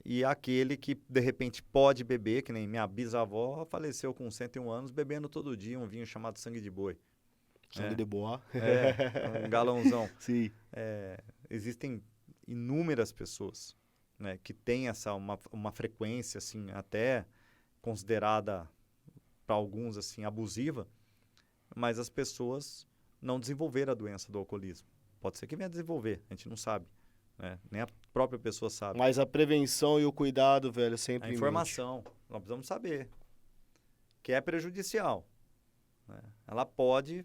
e aquele que, de repente, pode beber, que nem minha bisavó faleceu com 101 anos, bebendo todo dia um vinho chamado sangue de boi. Sangue de boa. Um galãozão. Sim. Existem inúmeras pessoas, né, que têm uma frequência, assim, até considerada, para alguns, assim, abusiva, mas as pessoas não desenvolveram a doença do alcoolismo. Pode ser que venha a desenvolver, a gente não sabe. Né? Nem a própria pessoa sabe. Mas a prevenção e o cuidado, velho, sempre A informação, nós precisamos saber, que é prejudicial. Né? Ela pode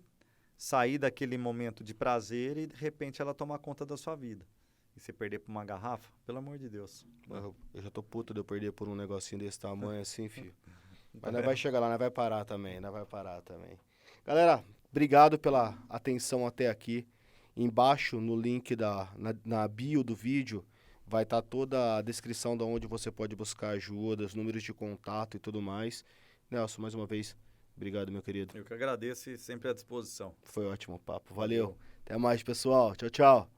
sair daquele momento de prazer e, de repente, ela tomar conta da sua vida. E você perder por uma garrafa, pelo amor de Deus. Eu já tô puto de eu perder por um negocinho desse tamanho assim, filho. Mas nós vai chegar lá, nós vai parar também, Galera, obrigado pela atenção até aqui. Embaixo, no link na bio do vídeo, vai estar toda a descrição de onde você pode buscar ajuda, os números de contato e tudo mais. Nelson, mais uma vez, obrigado, meu querido. Eu que agradeço e sempre à disposição. Foi ótimo o papo. Valeu. Até mais, pessoal. Tchau, tchau.